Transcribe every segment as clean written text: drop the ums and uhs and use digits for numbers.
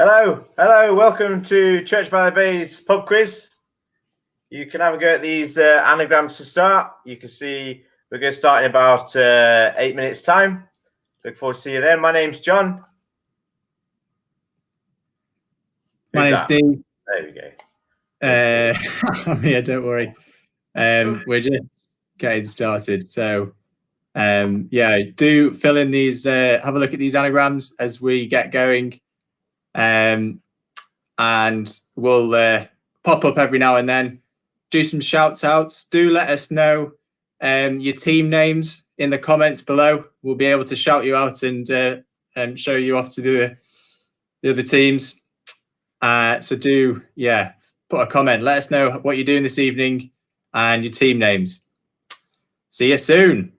Hello, welcome to Church by the Bay's pub quiz. You can have a go at these anagrams to start. You can see we're going to start in about 8 minutes time. Look forward to see you then. My name's John. My name's Steve. There we go. I'm here, don't worry. We're just getting started. So do fill in these, have a look at these anagrams as we get going. And we'll pop up every now and then, do some shouts outs. Do let us know your team names in the comments below. We'll be able to shout you out and show you off to the other teams. So do, put a comment. Let us know what you're doing this evening and your team names. See you soon.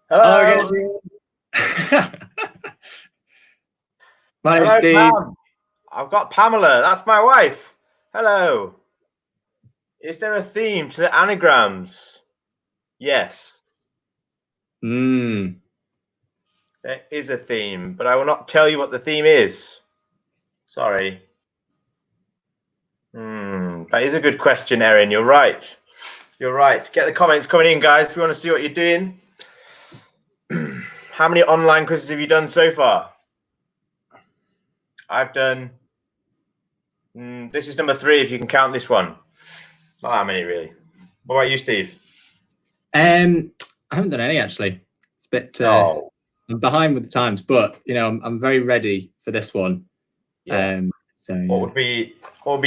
Hello. My name's Steve. Pam. I've got Pamela. That's my wife. Hello. Is there a theme to the anagrams? Yes. There is a theme, but I will not tell you what the theme is. Sorry. That is a good question, Erin. You're right. You're right. Get the comments coming in, guys. We want to see what you're doing. How many online quizzes have you done so far? I've done. This is number 3, if you can count this one. Not that many, really. What about you, Steve? I haven't done any, actually. It's a bit. I'm behind with the times, but I'm very ready for this one. Yeah. What would be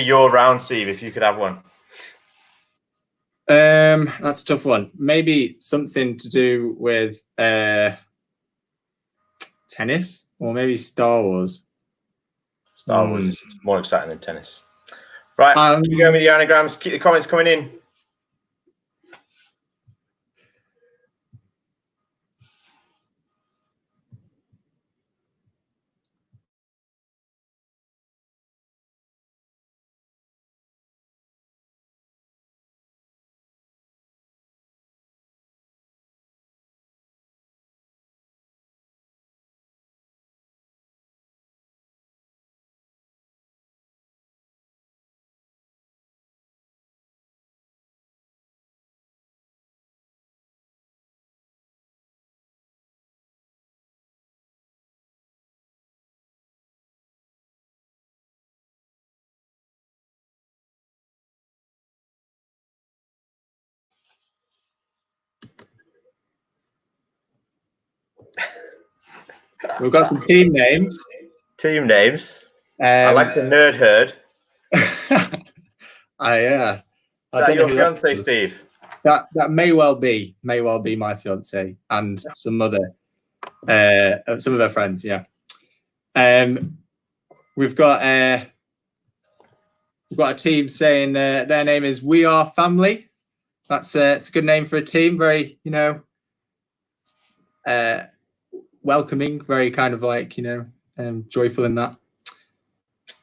your round, Steve, if you could have one? That's a tough one. Maybe something to do with tennis, or maybe Star Wars. Star Wars is more exciting than tennis. Right, keep going with the anagrams. Keep the comments coming in. We've got some team names. I like the nerd herd. I Is that don't know your who fiance, is. Steve? That may well be my fiance and some other some of her friends. Yeah. We've got a team saying their name is We Are Family. It's a good name for a team. Very, welcoming. Very kind of like joyful in that.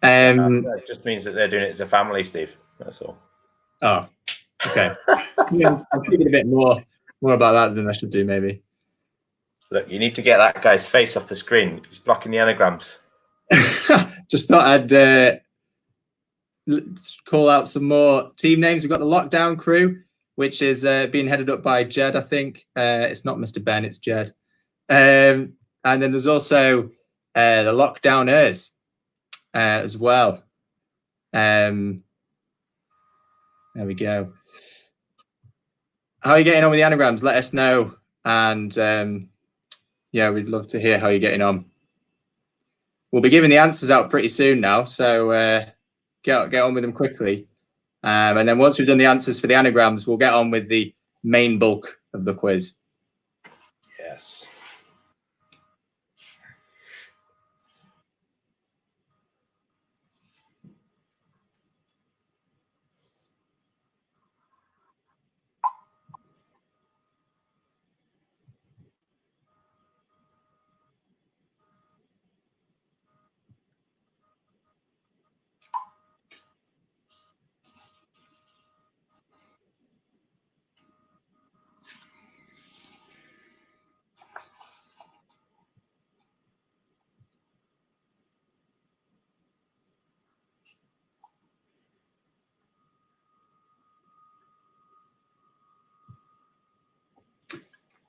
It just means that they're doing it as a family, Steve. That's all. Oh, okay. Yeah, I'm thinking a bit more about that than I should do, maybe. Look, you need to get that guy's face off the screen. He's blocking the anagrams. Just thought I'd call out some more team names. We've got the Lockdown Crew, which is being headed up by Jed, I think. It's not Mr. Ben, it's Jed. And then there's also the Lockdowners as well. There we go. How are you getting on with the anagrams? Let us know. And yeah, we'd love to hear how you're getting on. We'll be giving the answers out pretty soon now, so get on with them quickly. And then once we've done the answers for the anagrams, we'll get on with the main bulk of the quiz. Yes.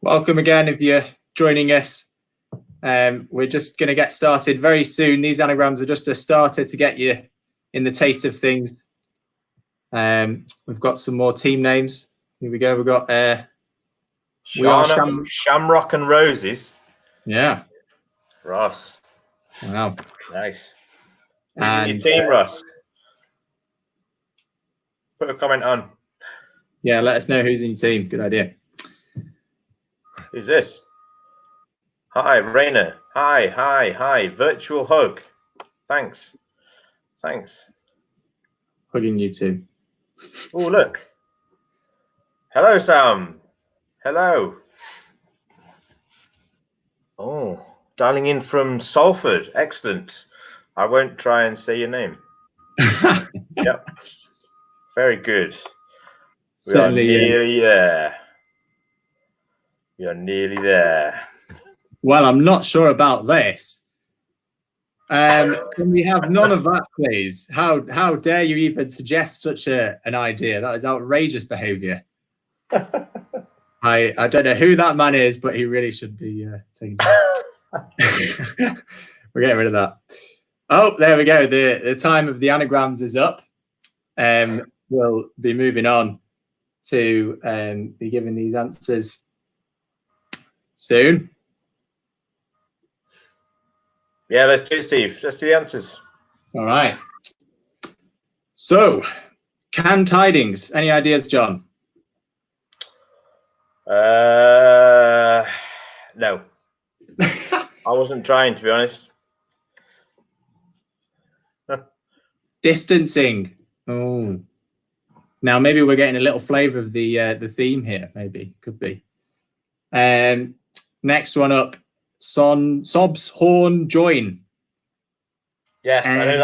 Welcome again if you're joining us. We're just going to get started very soon. These anagrams are just a starter to get you in the taste of things. We've got some more team names. Here we go. We've got Shamrock and Roses. Yeah. Ross. Wow. Nice. Who's in your team, Ross? Put a comment on. Yeah, let us know who's in your team. Good idea. Who's this? Hi, Rainer. Hi. Virtual hug. Thanks. Hugging you too. Oh, look. Hello, Sam. Hello. Oh, dialing in from Salford. Excellent. I won't try and say your name. Yep. Very good. Certainly, we are nearly there. We are nearly there. Well, I'm not sure about this. Can we have none of that, please? How dare you even suggest such an idea? That is outrageous behaviour. I don't know who that man is, but he really should be taken down. We're getting rid of that. Oh, there we go. The time of the anagrams is up. We'll be moving on to be giving these answers soon. Yeah, let's do it, Steve. Let's do the answers. All right. So, canned tidings. Any ideas, John? No. I wasn't trying, to be honest. Distancing. Oh. Now maybe we're getting a little flavour of the theme here. Maybe could be. Next one up. Sobs horn join. Yes, I know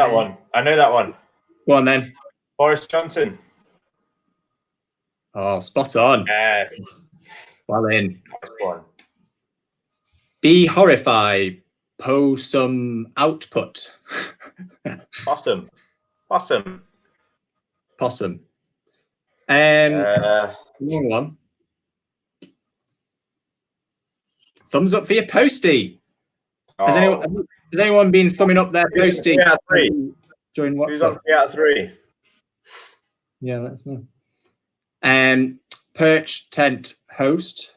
that one. Go on then. Boris Johnson. Oh, spot on. Yes. Well in. Nice one. Be horrified. Pose some output. Possum. Long one. Thumbs up for your postie. Has anyone been thumbing up their postie? 3 out of 3. Join WhatsApp. Who's on 3 out of 3? Yeah, let us know. Perch tent host.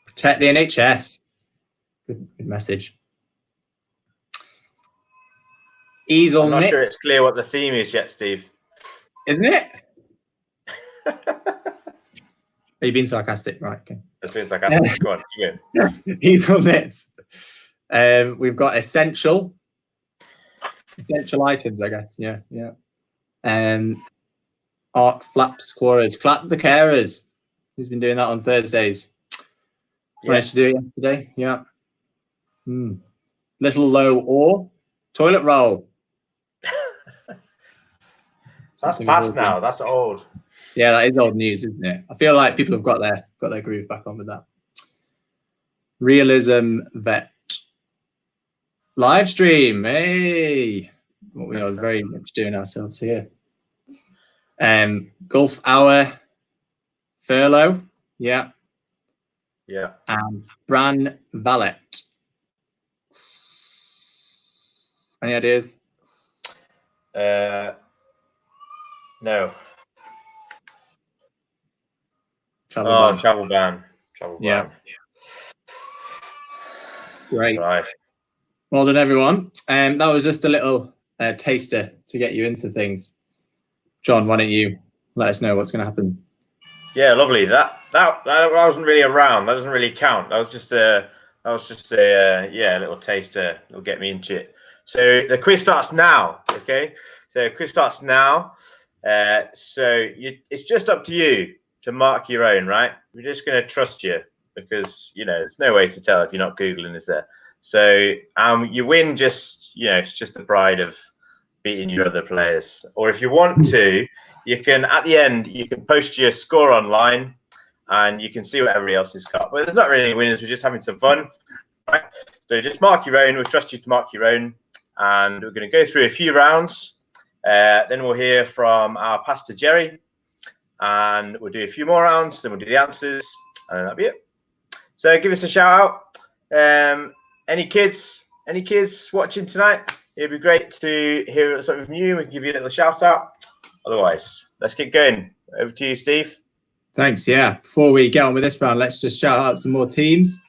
Protect the NHS. Good message. Easel I'm not Nick, sure it's clear what the theme is yet, Steve. isn't it? Are you being sarcastic? Right, okay. That's been sarcastic. Go on, keep going. Easel Knits. We've got essential items, I guess. Yeah. Arc flap scorers, clap the carers. Who's been doing that on Thursdays? Managed to do it yesterday. Yeah. Little low or toilet roll. That's past now. That's old. Yeah, that is old news, isn't it? I feel like people have got their groove back on with that. Realism vet. Live stream. Hey, what we are very much doing ourselves here. Gulf hour. Furlough. Yeah. And Bran Valet. Any ideas? No. Travel ban. Yeah. Great. Right. Well done, everyone. That was just a little taster to get you into things. John, why don't you let us know what's going to happen? Yeah, lovely. That wasn't really a round. That doesn't really count. That was just a little taster. It'll get me into it. So the quiz starts now. Okay. So quiz starts now. It's just up to you to mark your own, right? We're just going to trust you because there's no way to tell if you're not Googling, is there? So you win just it's just the pride of beating your other players. Or if you want to, you can at the end you can post your score online and you can see what everybody else has got. But there's not really any winners, we're just having some fun. Right? So just mark your own, we'll trust you to mark your own, and we're going to go through a few rounds. Then we'll hear from our Pastor Jerry, and we'll do a few more rounds, then we'll do the answers, and that'll be it. So give us a shout out. Any kids watching tonight? It'd be great to hear something from you. We can give you a little shout out. Otherwise, let's get going. Over to you, Steve. Thanks. Yeah. Before we get on with this round, let's just shout out some more teams.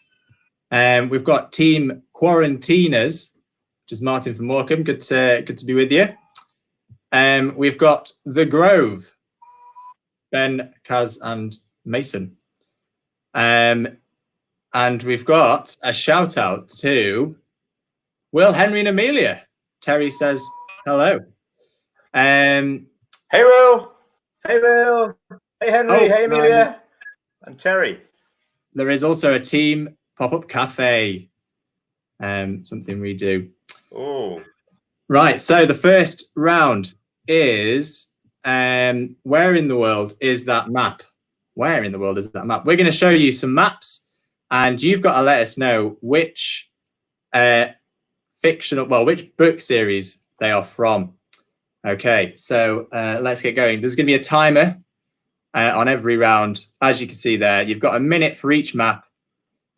We've got Team Quarantiners, which is Martin from Morecambe. Good to be with you. We've got The Grove, Ben, Kaz, and Mason. And we've got a shout out to Will, Henry, and Amelia. Terry says hello. Hey Will. Hey Will. Hey Henry. Hey Amelia. And Terry. There is also a team pop-up cafe. Something we do. Oh. Right. So the first round is where in the world is that map? Where in the world is that map? We're going to show you some maps, and you've got to let us know which which book series they are from. Okay, so let's get going. There's going to be a timer on every round. As you can see there, you've got a minute for each map.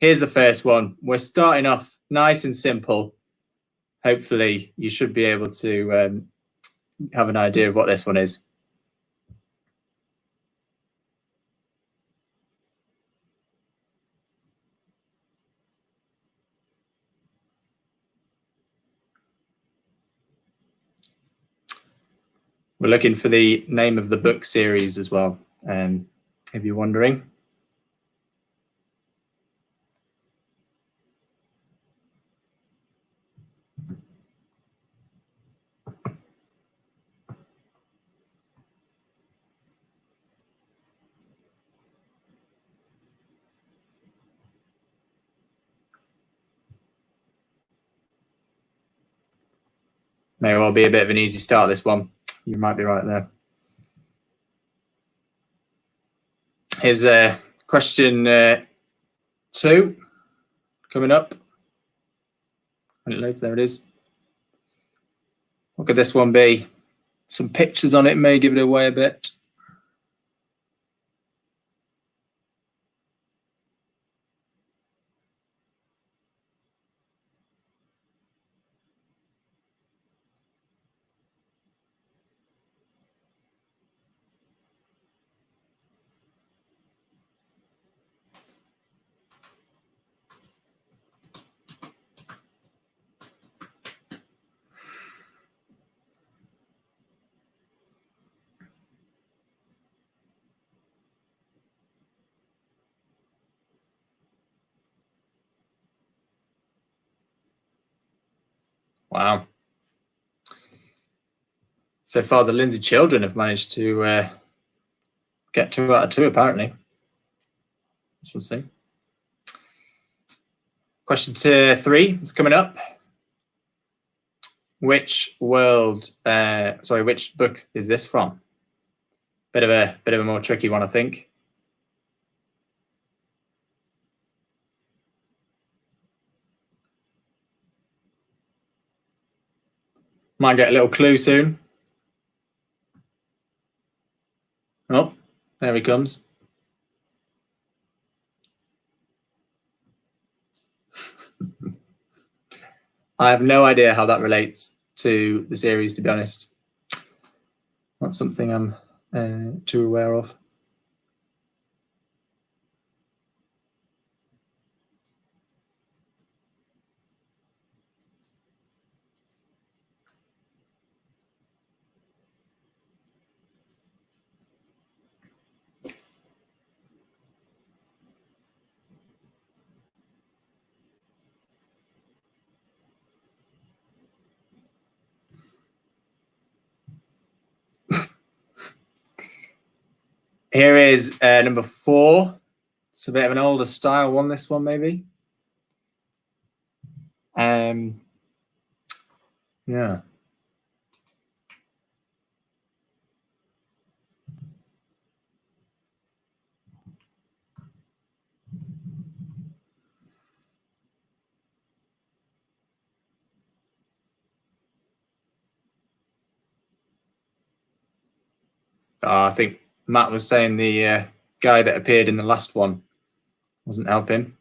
Here's the first one. We're starting off nice and simple. Hopefully, you should be able to have an idea of what this one is. We're looking for the name of the book series as well, if you're wondering. May well be a bit of an easy start, this one. You might be right there. Here's question 2 coming up. A minute later, there it is. What could this one be? Some pictures on it may give it away a bit. Wow. So far, the Lindsay children have managed to get 2 out of 2, apparently. We'll see. Question 3 is coming up. Which book is this from? Bit of a more tricky one, I think. Might get a little clue soon. Oh, there he comes. I have no idea how that relates to the series, to be honest. Not something I'm too aware of. Here is number 4. It's a bit of an older style one, this one, maybe. Yeah. I think Matt was saying the guy that appeared in the last one wasn't helping.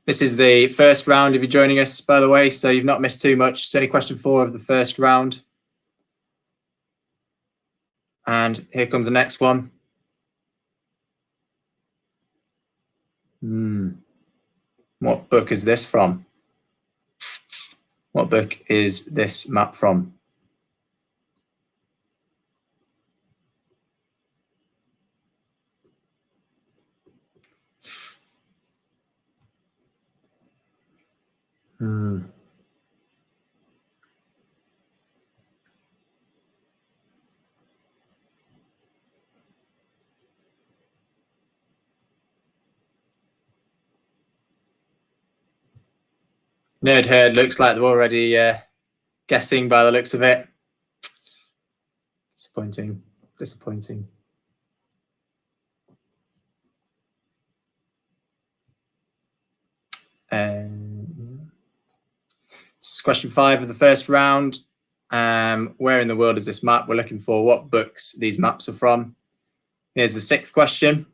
This is the first round if you're joining us, by the way, so you've not missed too much. It's only question 4 of the first round. And here comes the next one. What book is this from? What book is this map from? Nerd Herd looks like they're already guessing by the looks of it. Disappointing. This is question 5 of the first round. Where in the world is this map? We're looking for what books these maps are from. Here's the 6th question.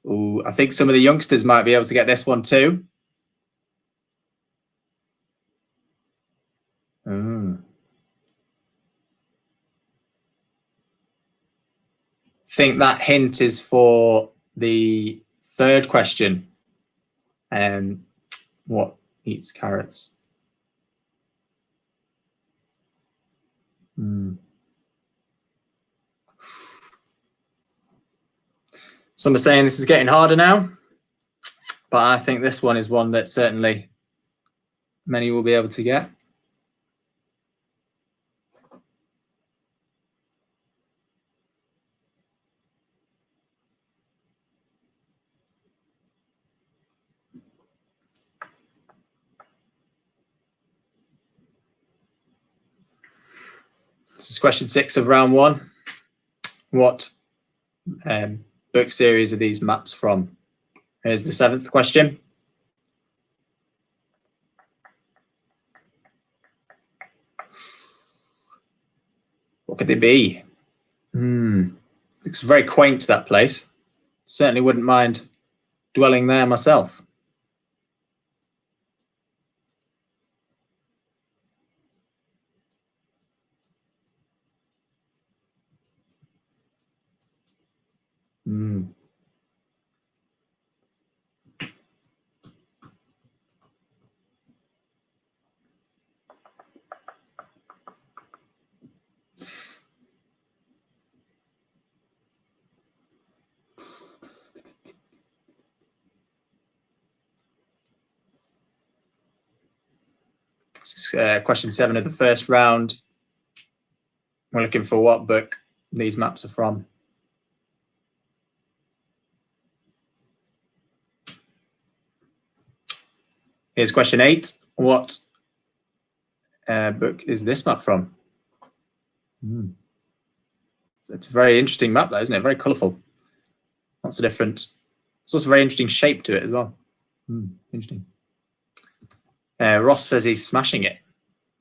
Ooh, I think some of the youngsters might be able to get this one too. Think that hint is for the 3rd question. What eats carrots? Some are saying this is getting harder now, but I think this one is one that certainly many will be able to get. This is question 6 of round 1. What book series are these maps from? Here's the 7th question. What could they be? Looks very quaint, that place. Certainly wouldn't mind dwelling there myself. It's question 7 of the first round. We're looking for what book these maps are from. Here's question 8. What book is this map from? It's a very interesting map, though, isn't it? Very colourful. Lots of different. It's also a very interesting shape to it as well. Interesting. Ross says he's smashing it.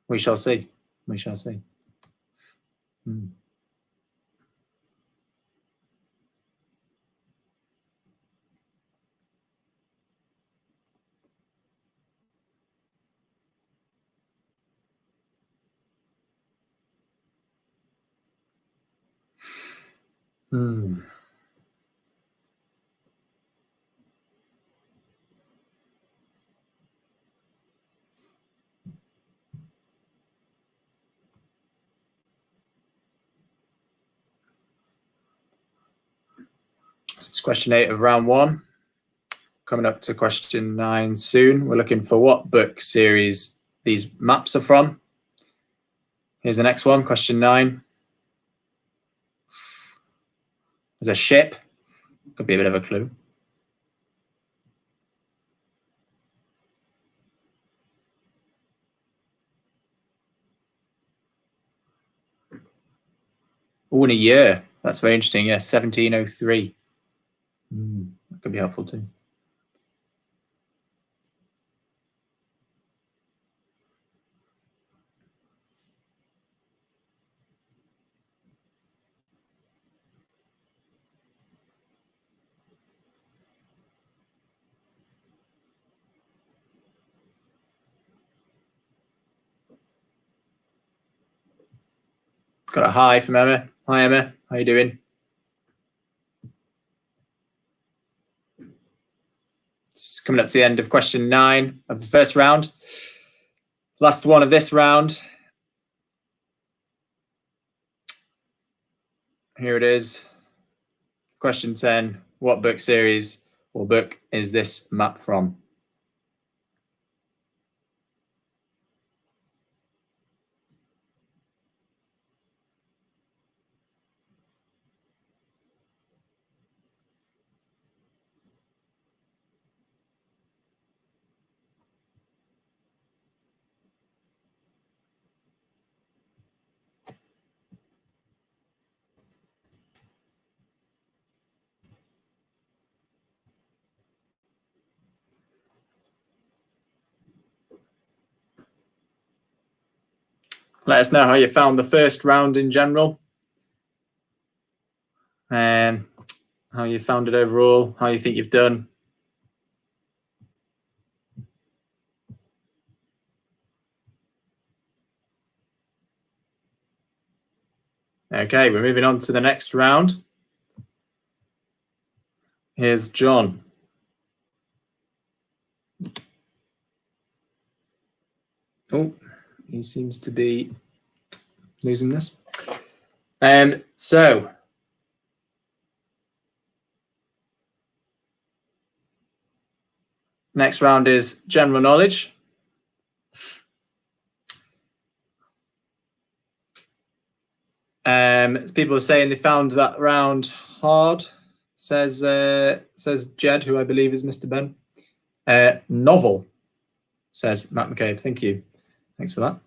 We shall see. We shall see. It's question 8 of round 1. Coming up to question 9 soon. We're looking for what book series these maps are from. Here's the next one, question 9. There's a ship. Could be a bit of a clue. Oh, in a year. That's very interesting. Yeah, 1703. That could be helpful too. Got a hi from Emma. Hi, Emma. How you doing? It's coming up to the end of question 9 of the first round. Last one of this round. Here it is. Question 10. What book series or book is this map from? Let us know how you found the first round in general. And how you found it overall, how you think you've done. Okay, we're moving on to the next round. Here's John. Oh, he seems to be losing this. So next round is general knowledge. People are saying they found that round hard. Says Jed, who I believe is Mr. Ben. Novel, says Matt McCabe. Thank you. Thanks for that.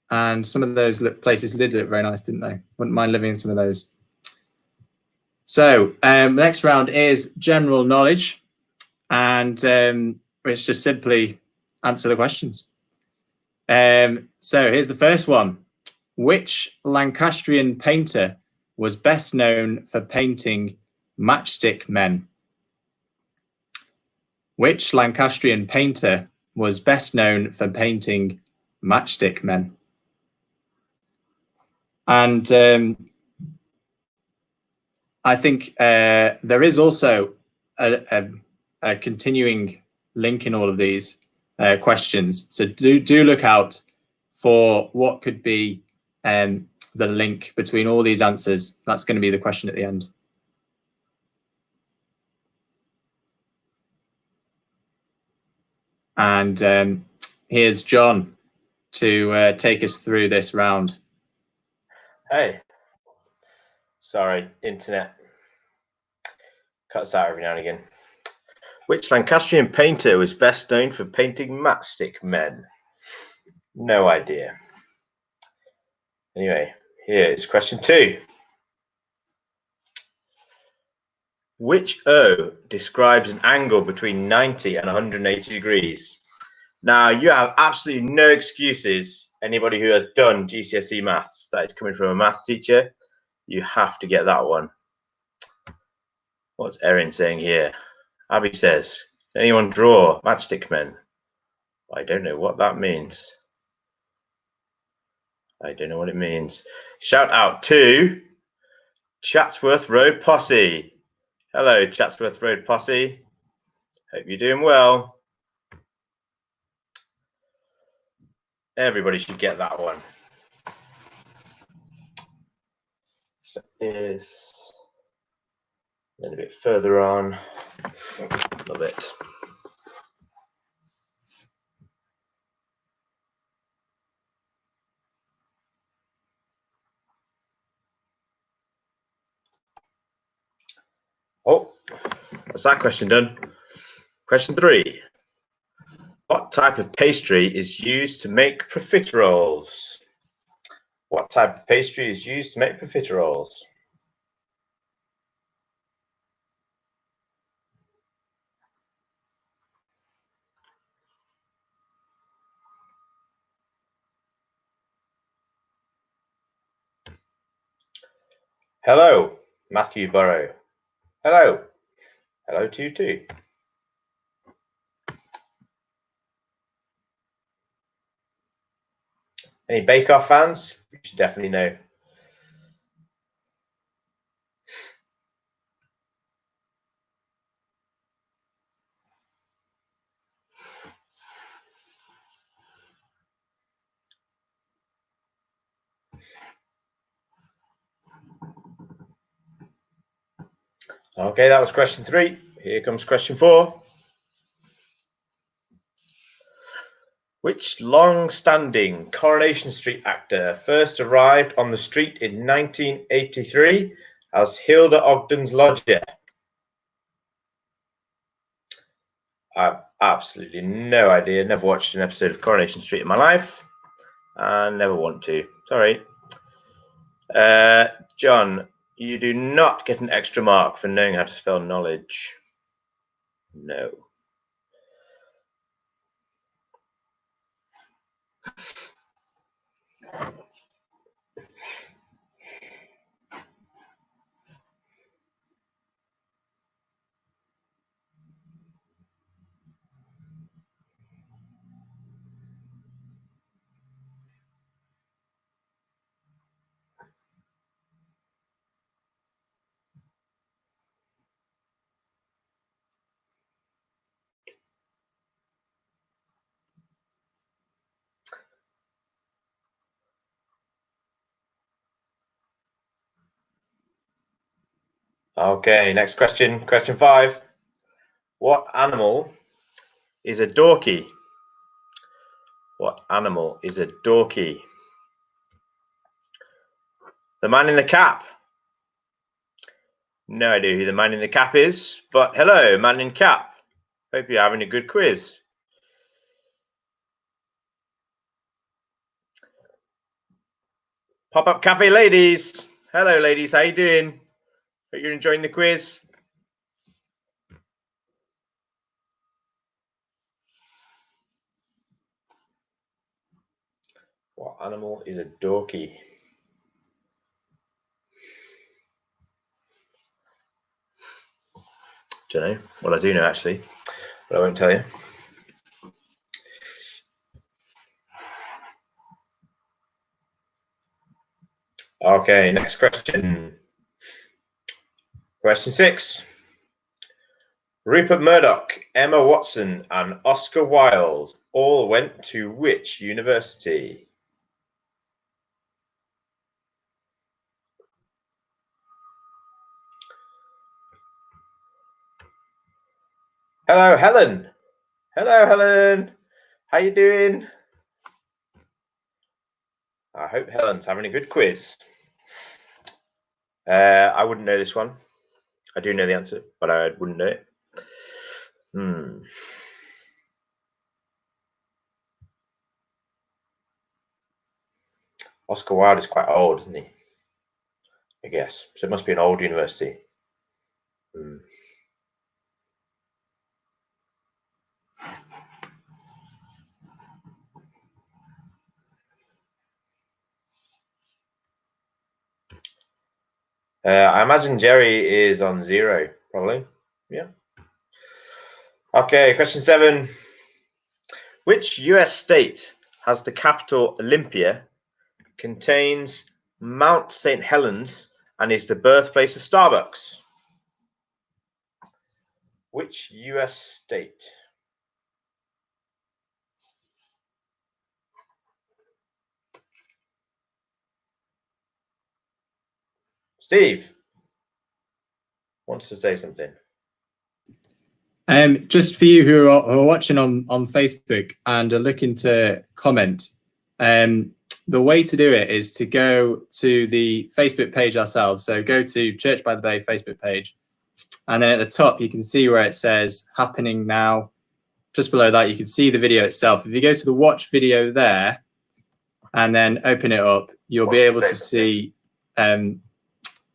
And some of those places did look very nice, didn't they? Wouldn't mind living in some of those. So the next round is general knowledge, and it's just simply answer the questions. So here's the first one. Which Lancastrian painter was best known for painting matchstick men? Which Lancastrian painter was best known for painting matchstick men? And I think there is also a continuing link in all of these questions. So do look out for what could be the link between all these answers. That's going to be the question at the end. And here's John to take us through this round. Hey, sorry, internet cuts out every now and again. Which Lancastrian painter was best known for painting matchstick men? No idea. Anyway, here is question 2. Which O describes an angle between 90 and 180 degrees? Now, you have absolutely no excuses. Anybody who has done GCSE maths, that is coming from a maths teacher, you have to get that one. What's Erin saying here? Abby says, anyone draw matchstick men? I don't know what that means. I don't know what it means. Shout out to Chatsworth Road Posse. Hello, Chatsworth Road Posse. Hope you're doing well. Everybody should get that one. Set this a little bit further on. Love it. Oh, that's that question done. Question 3. What type of pastry is used to make profiteroles? What type of pastry is used to make profiteroles? Hello, Matthew Burrow. Hello. Hello to you too. Any Bake Off fans? You should definitely know. Okay, that was question 3. Here comes question 4. Which long-standing Coronation Street actor first arrived on the street in 1983 as Hilda Ogden's lodger? I have absolutely no idea. Never watched an episode of Coronation Street in my life, and never want to. Sorry. John, you do not get an extra mark for knowing how to spell knowledge. No. Okay, next question. Question 5. What animal is a dorky? What animal is a dorky? The man in the cap. No idea who the man in the cap is, but hello, man in cap. Hope you're having a good quiz. Pop-up cafe ladies. Hello, ladies. How you doing? Hope you're enjoying the quiz. What animal is a dorky? Don't know. Well, I do know actually, but I won't tell you. Okay, next question. Question 6. Rupert Murdoch, Emma Watson, and Oscar Wilde all went to which university? Hello, Helen. Hello, Helen. How you doing? I hope Helen's having a good quiz. I wouldn't know this one. I do know the answer, but I wouldn't know it. Oscar Wilde is quite old, isn't he? I guess. So it must be an old university. I imagine Jerry is on 0, probably. Yeah. Okay, question 7. Which US state has the capital Olympia, contains Mount St. Helens, and is the birthplace of Starbucks? Which US state? Steve wants to say something. Just for you who are watching on Facebook and are looking to comment, the way to do it is to go to the Facebook page ourselves. So go to Church by the Bay Facebook page, and then at the top you can see where it says happening now. Just below that you can see the video itself. If you go to the watch video there and then open it up, you'll be able to see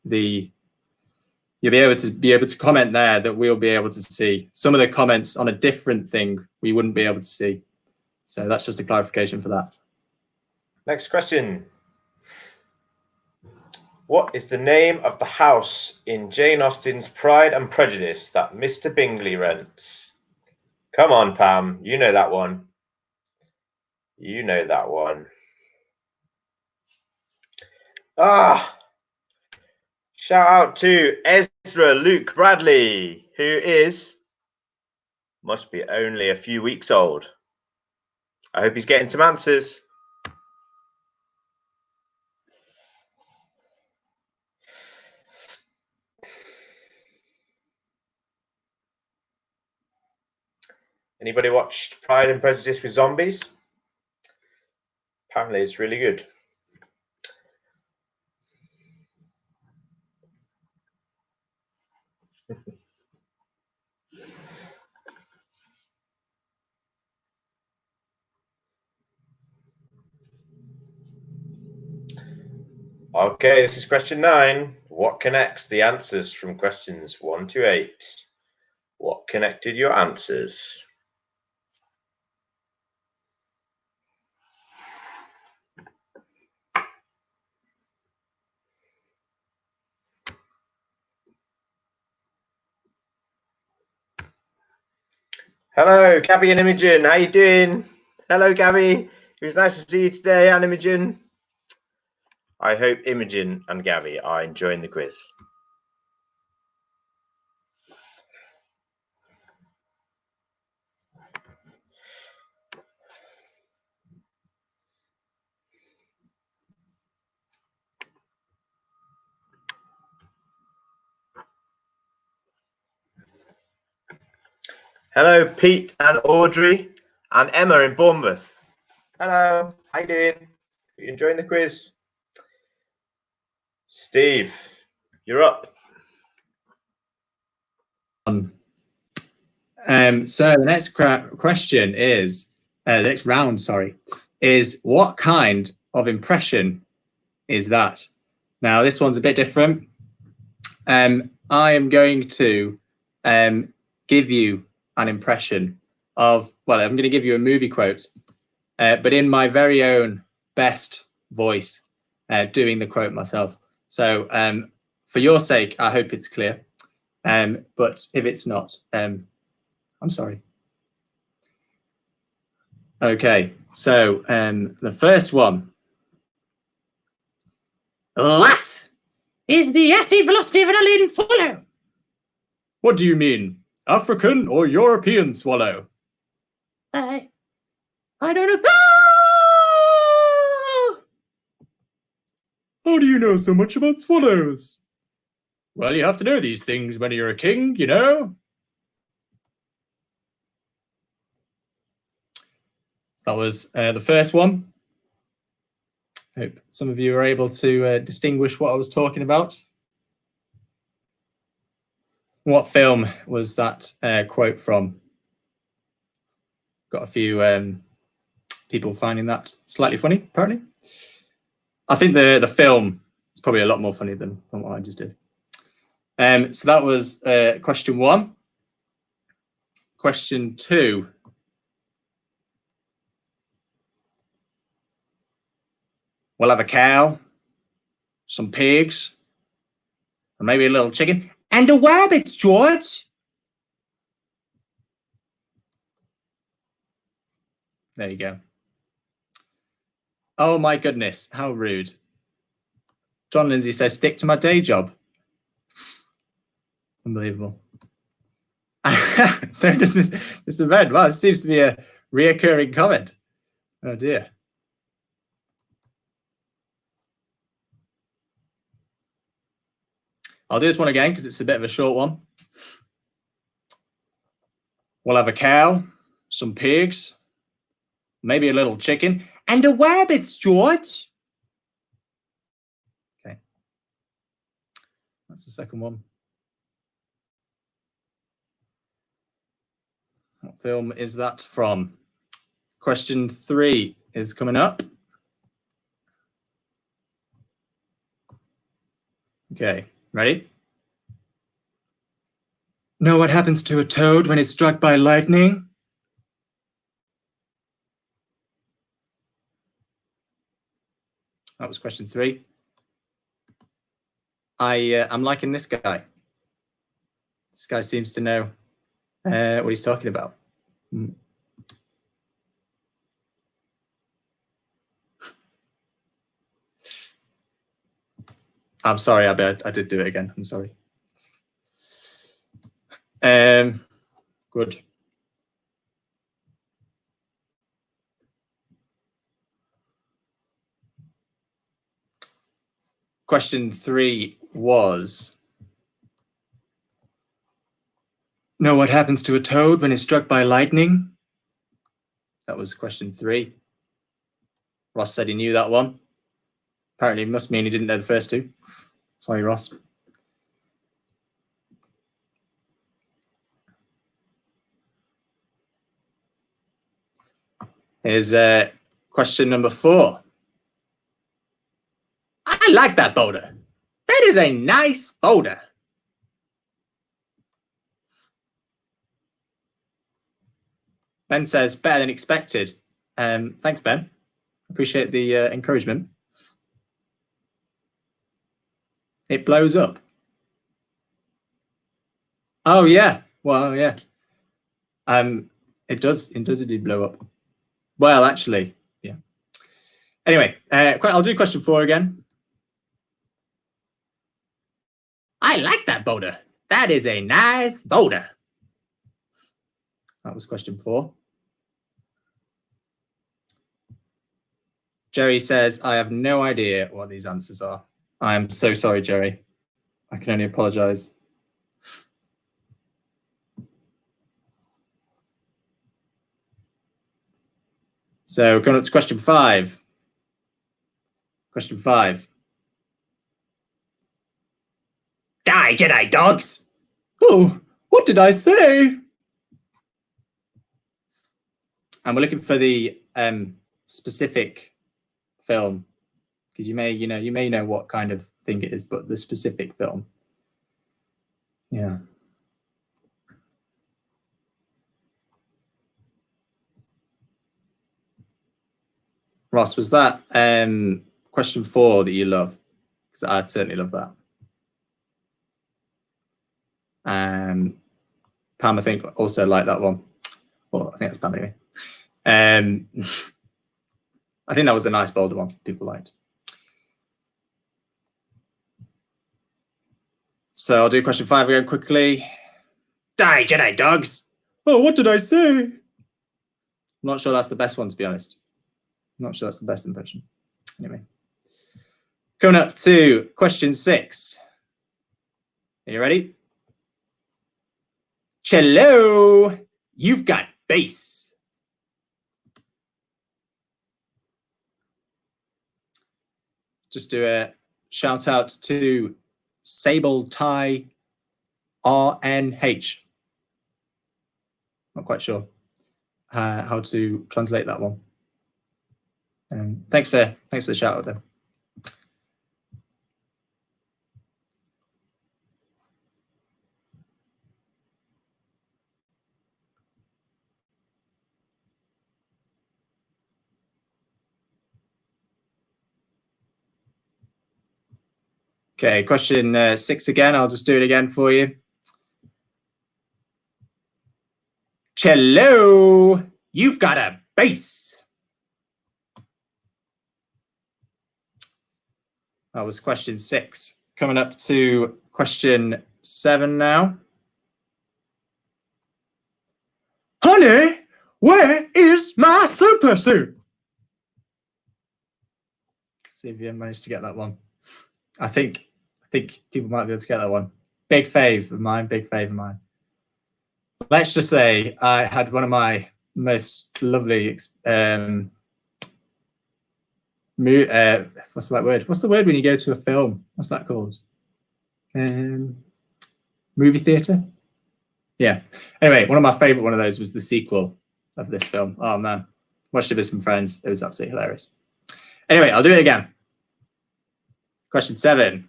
you'll be able to comment there that we'll be able to see. Some of the comments on a different thing we wouldn't be able to see. So that's just a clarification for that. Next question. What is the name of the house in Jane Austen's Pride and Prejudice that Mr. Bingley rents? Come on, Pam. You know that one. You know that one. Shout out to Ezra Luke Bradley, who must be only a few weeks old. I hope he's getting some answers. Anybody watched Pride and Prejudice with zombies? Apparently it's really good. Okay, this is question 9. What connects the answers from questions 1 to 8? What connected your answers? Hello, Gabby and Imogen. How you doing? Hello, Gabby. It was nice to see you today, and Imogen. I hope Imogen and Gabby are enjoying the quiz. Hello, Pete and Audrey and Emma in Bournemouth. Hello, how you doing? Are you enjoying the quiz? Steve, you're up. So the next question is, the next round, sorry, is what kind of impression is that? Now, this one's a bit different. I am going to give you an impression of, well, I'm going to give you a movie quote, but in my very own best voice, doing the quote myself. So for your sake, I hope it's clear. But if it's not, I'm sorry. Okay, so the first one. What is the airspeed velocity of an alien swallow? What do you mean? African or European swallow? I don't know. How do you know so much about swallows? Well, you have to know these things when you're a king, you know. That was the first one. Hope some of you are able to distinguish what I was talking about. What film was that quote from? Got a few people finding that slightly funny, apparently. I think the film is probably a lot more funny than what I just did. So that was question 1. Question 2. We'll have a cow, some pigs, and maybe a little chicken. And a rabbit, George. There you go. Oh my goodness, how rude. John Lindsay says, stick to my day job. Unbelievable. So does Mr. Red. Well, it seems to be a reoccurring comment. Oh dear. I'll do this one again because it's a bit of a short one. We'll have a cow, some pigs, maybe a little chicken, and a rabbit, George. Okay. That's the second one. What film is that from? Question 3 is coming up. Okay, ready? Know what happens to a toad when it's struck by lightning? That was question 3. I'm liking this guy. This guy seems to know what he's talking about. I'm sorry, I did do it again. I'm sorry. Good. Question 3 was, know what happens to a toad when it's struck by lightning? That was question 3. Ross said he knew that one. Apparently it must mean he didn't know the first 2. Sorry, Ross. Here's question number 4. I like that boulder. That is a nice boulder. Ben says, better than expected. Thanks, Ben. Appreciate the encouragement. It blows up. Oh, yeah. Well, yeah. It does indeed blow up. Well, actually, yeah. Anyway, I'll do question 4 again. I like that boulder. That is a nice boulder. That was question 4. Jerry says, I have no idea what these answers are. I am so sorry, Jerry. I can only apologize. So going up to question 5. Question 5. Die, Jedi dogs. Oh, what did I say? And we're looking for the specific film, because you may know what kind of thing it is, but the specific film. Yeah. Ross, was that question 4 that you love? Because I certainly love that. Pam, I think, also liked that one. Well, I think that's Pam anyway. I think that was a nice boulder one people liked. So I'll do question 5 again quickly. Die, Jedi dogs. Oh, what did I say? I'm not sure that's the best one, to be honest. I'm not sure that's the best impression. Anyway. Coming up to question 6. Are you ready? Cello, you've got bass. just do a shout out to Sable Tie RNH. Not quite sure how to translate that one. Thanks for the shout out though. Okay, question 6 again. I'll just do it again for you. Cello, you've got a bass. That was question 6. Coming up to question 7 now. Honey, where is my super suit? See if you managed to get that one. I think people might be able to get that one. Big fave of mine, big fave of mine. Let's just say I had one of my most lovely what's the right word? What's the word when you go to a film? What's that called? Movie theatre? Yeah. Anyway, one of my favorite one of those was the sequel of this film. Oh man. Watched it with some friends. It was absolutely hilarious. Anyway, I'll do it again. Question 7.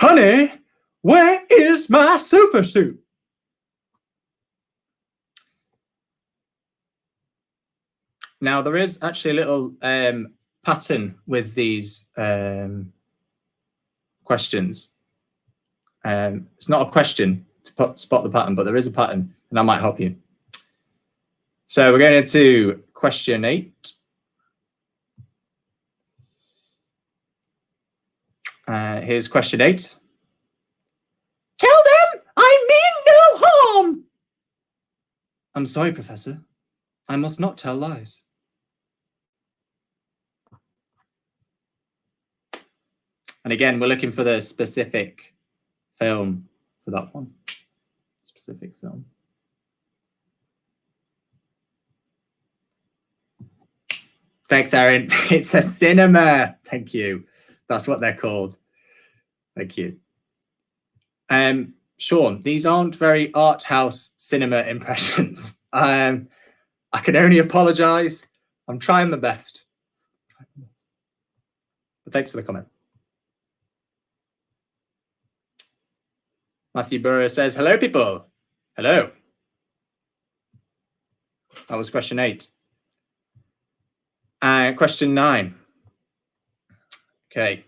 Honey, where is my super suit? Now, there is actually a little pattern with these questions. It's not a question to spot the pattern, but there is a pattern, and that might help you. So we're going into question 8. Here's question 8. Tell them I mean no harm. I'm sorry, Professor. I must not tell lies. And again, we're looking for the specific film for that one. Specific film. Thanks, Aaron. It's a cinema. Thank you. That's what they're called. Thank you. Sean, these aren't very art house cinema impressions. I can only apologize. I'm trying my best. But thanks for the comment. Matthew Burrow says, hello, people. Hello. That was question 8. Question 9. Okay.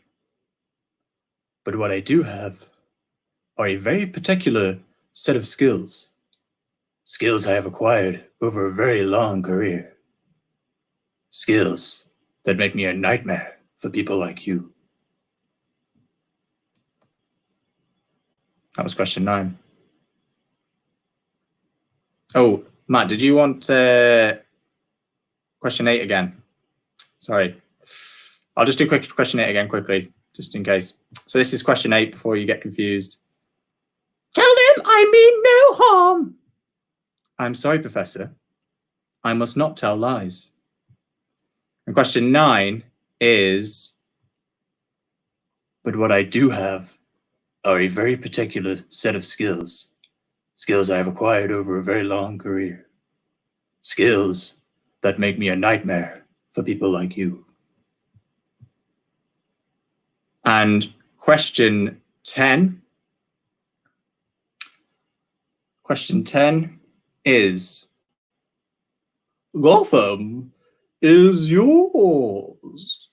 But what I do have are a very particular set of skills. Skills I have acquired over a very long career. Skills that make me a nightmare for people like you. That was question 9. Oh, Matt, did you want question 8 again? Sorry. I'll just do question 8 again quickly, just in case. So this is question 8 before you get confused. Tell them I mean no harm. I'm sorry, Professor. I must not tell lies. And question 9 is, but what I do have are a very particular set of skills. Skills I have acquired over a very long career. Skills that make me a nightmare for people like you. And question 10. Question 10 is, Gotham is yours.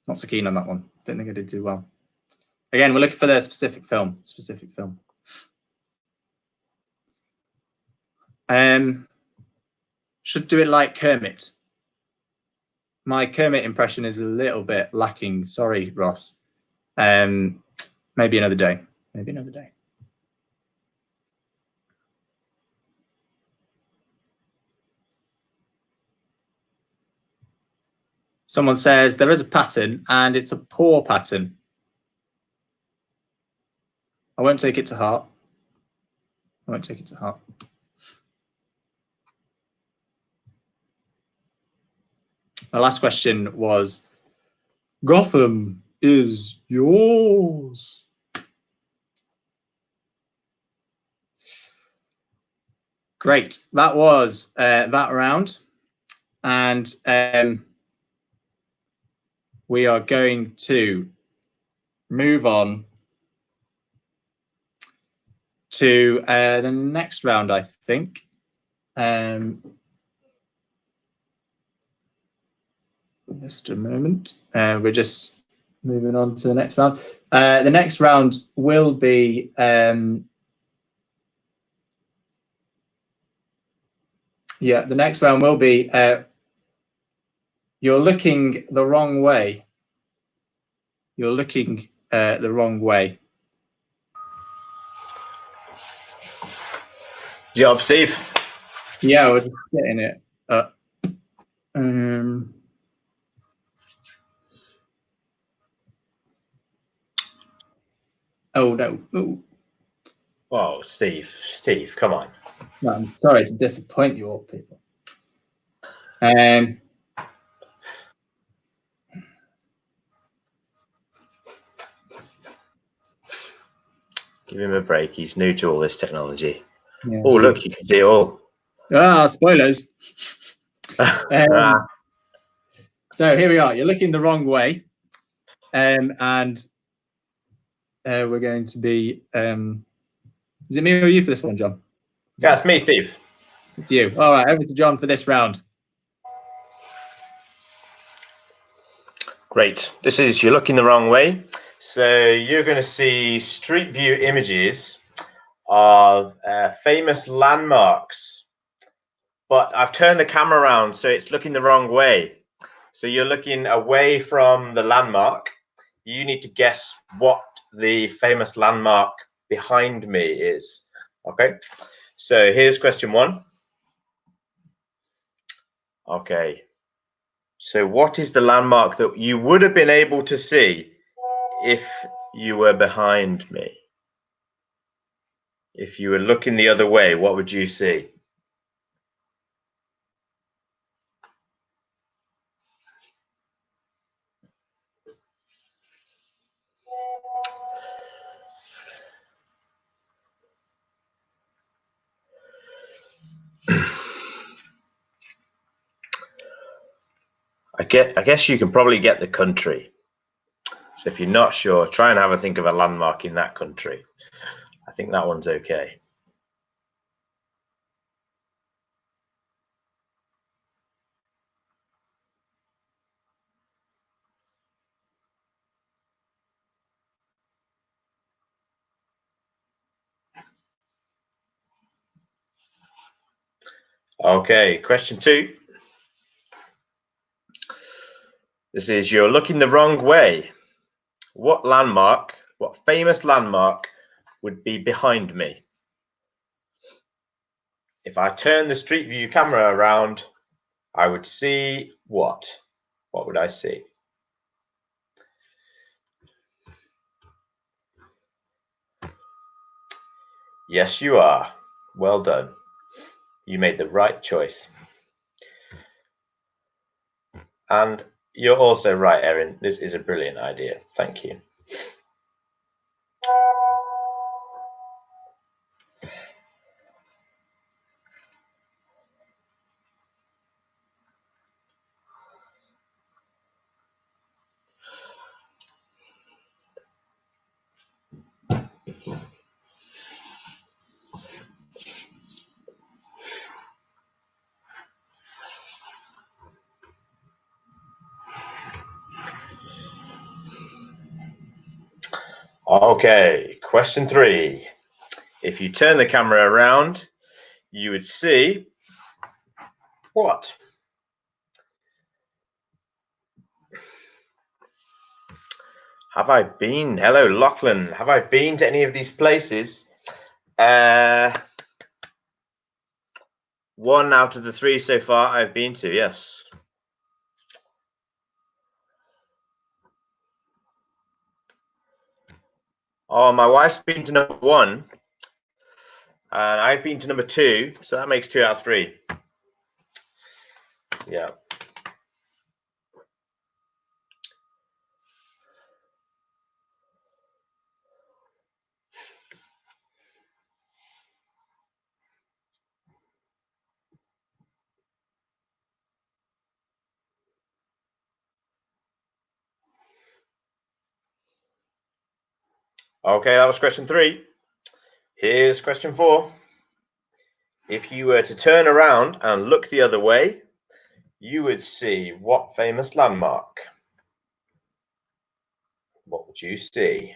Not so keen on that one. Don't think I did too well. Again, we're looking for the specific film. Should do it like Kermit. My Kermit impression is a little bit lacking. Sorry, Ross. Maybe another day. Maybe another day. Someone says there is a pattern and it's a poor pattern. I won't take it to heart. I won't take it to heart. The last question was, Gotham is yours. Great. That was that round. And we are going to move on to the next round, I think. Just a moment. We're just moving on to the next round. The next round will be the next round will be you're looking the wrong way. You're looking the wrong way. Job, Steve. Yeah, we're just getting it up. Oh no! Ooh. Oh, Steve, come on. No, I'm sorry to disappoint you all, people. Give him a break. He's new to all this technology. Yeah, oh, look, you can see it all. Spoilers. So here we are. You're looking the wrong way, and we're going to be. Is it me or you for this one, John? Yeah, it's me, Steve. It's you. All right, over to John for this round. Great. This is you're looking the wrong way. So you're going to see street view images of famous landmarks. But I've turned the camera around, so it's looking the wrong way. So you're looking away from the landmark. You need to guess what the famous landmark behind me is. Okay. So here's question 1. Okay. So what is the landmark that you would have been able to see if you were behind me? If you were looking the other way, what would you see? I guess you can probably get the country. So if you're not sure, try and have a think of a landmark in that country. I think that one's okay. Okay, question 2. This is you're looking the wrong way. What landmark, what famous landmark would be behind me? If I turn the street view camera around, I would see what? What would I see? Yes, you are. Well done. You made the right choice. And you're also right, Erin. This is a brilliant idea. Thank you. Okay, question 3. If you turn the camera around, you would see what? Have I been? Hello, Lachlan. Have I been to any of these places? 1 out of the 3 so far I've been to, yes. Oh, my wife's been to number 1, and I've been to number 2, so that makes 2 out of 3. Yeah. Okay, that was question 3. Here's question 4. If you were to turn around and look the other way, you would see what famous landmark? What would you see?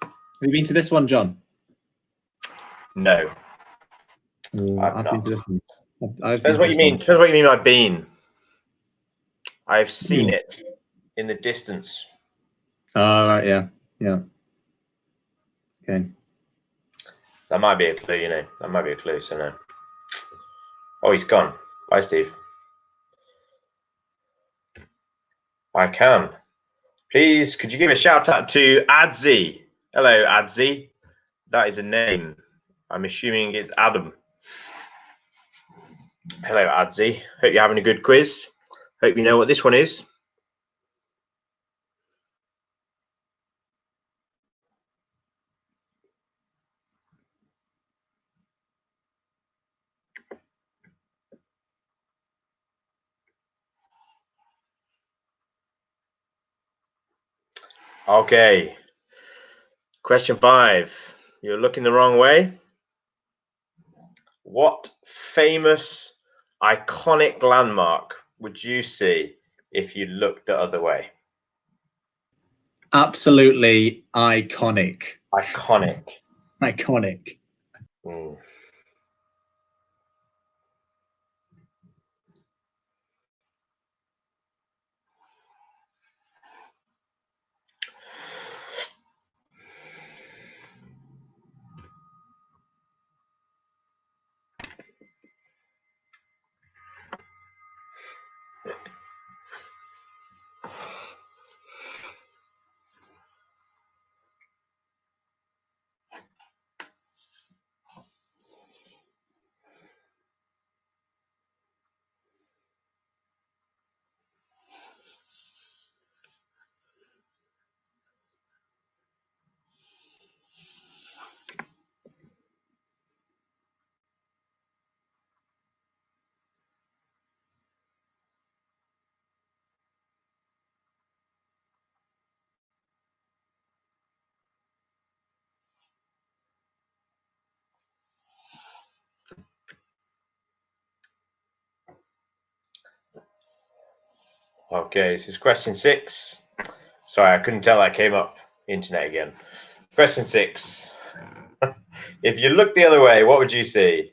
Have you been to this one, John? No. I've been to this one. Depends what you mean. Depends what you mean by been. I've seen it in the distance. Oh, right, yeah. Yeah. Okay. That might be a clue, you know. That might be a clue, so no. Oh, he's gone. Bye, Steve. I can. Please, could you give a shout out to Adzi? Hello, Adzi. That is a name. I'm assuming it's Adam. Hello, Adzi. Hope you're having a good quiz. Hope you know what this one is. Okay. Question 5. You're looking the wrong way. What famous, iconic landmark would you see if you looked the other way? Absolutely iconic. Iconic. Iconic. Okay, this is question 6. Sorry, I couldn't tell that came up internet again. Question 6. If you look the other way, what would you see?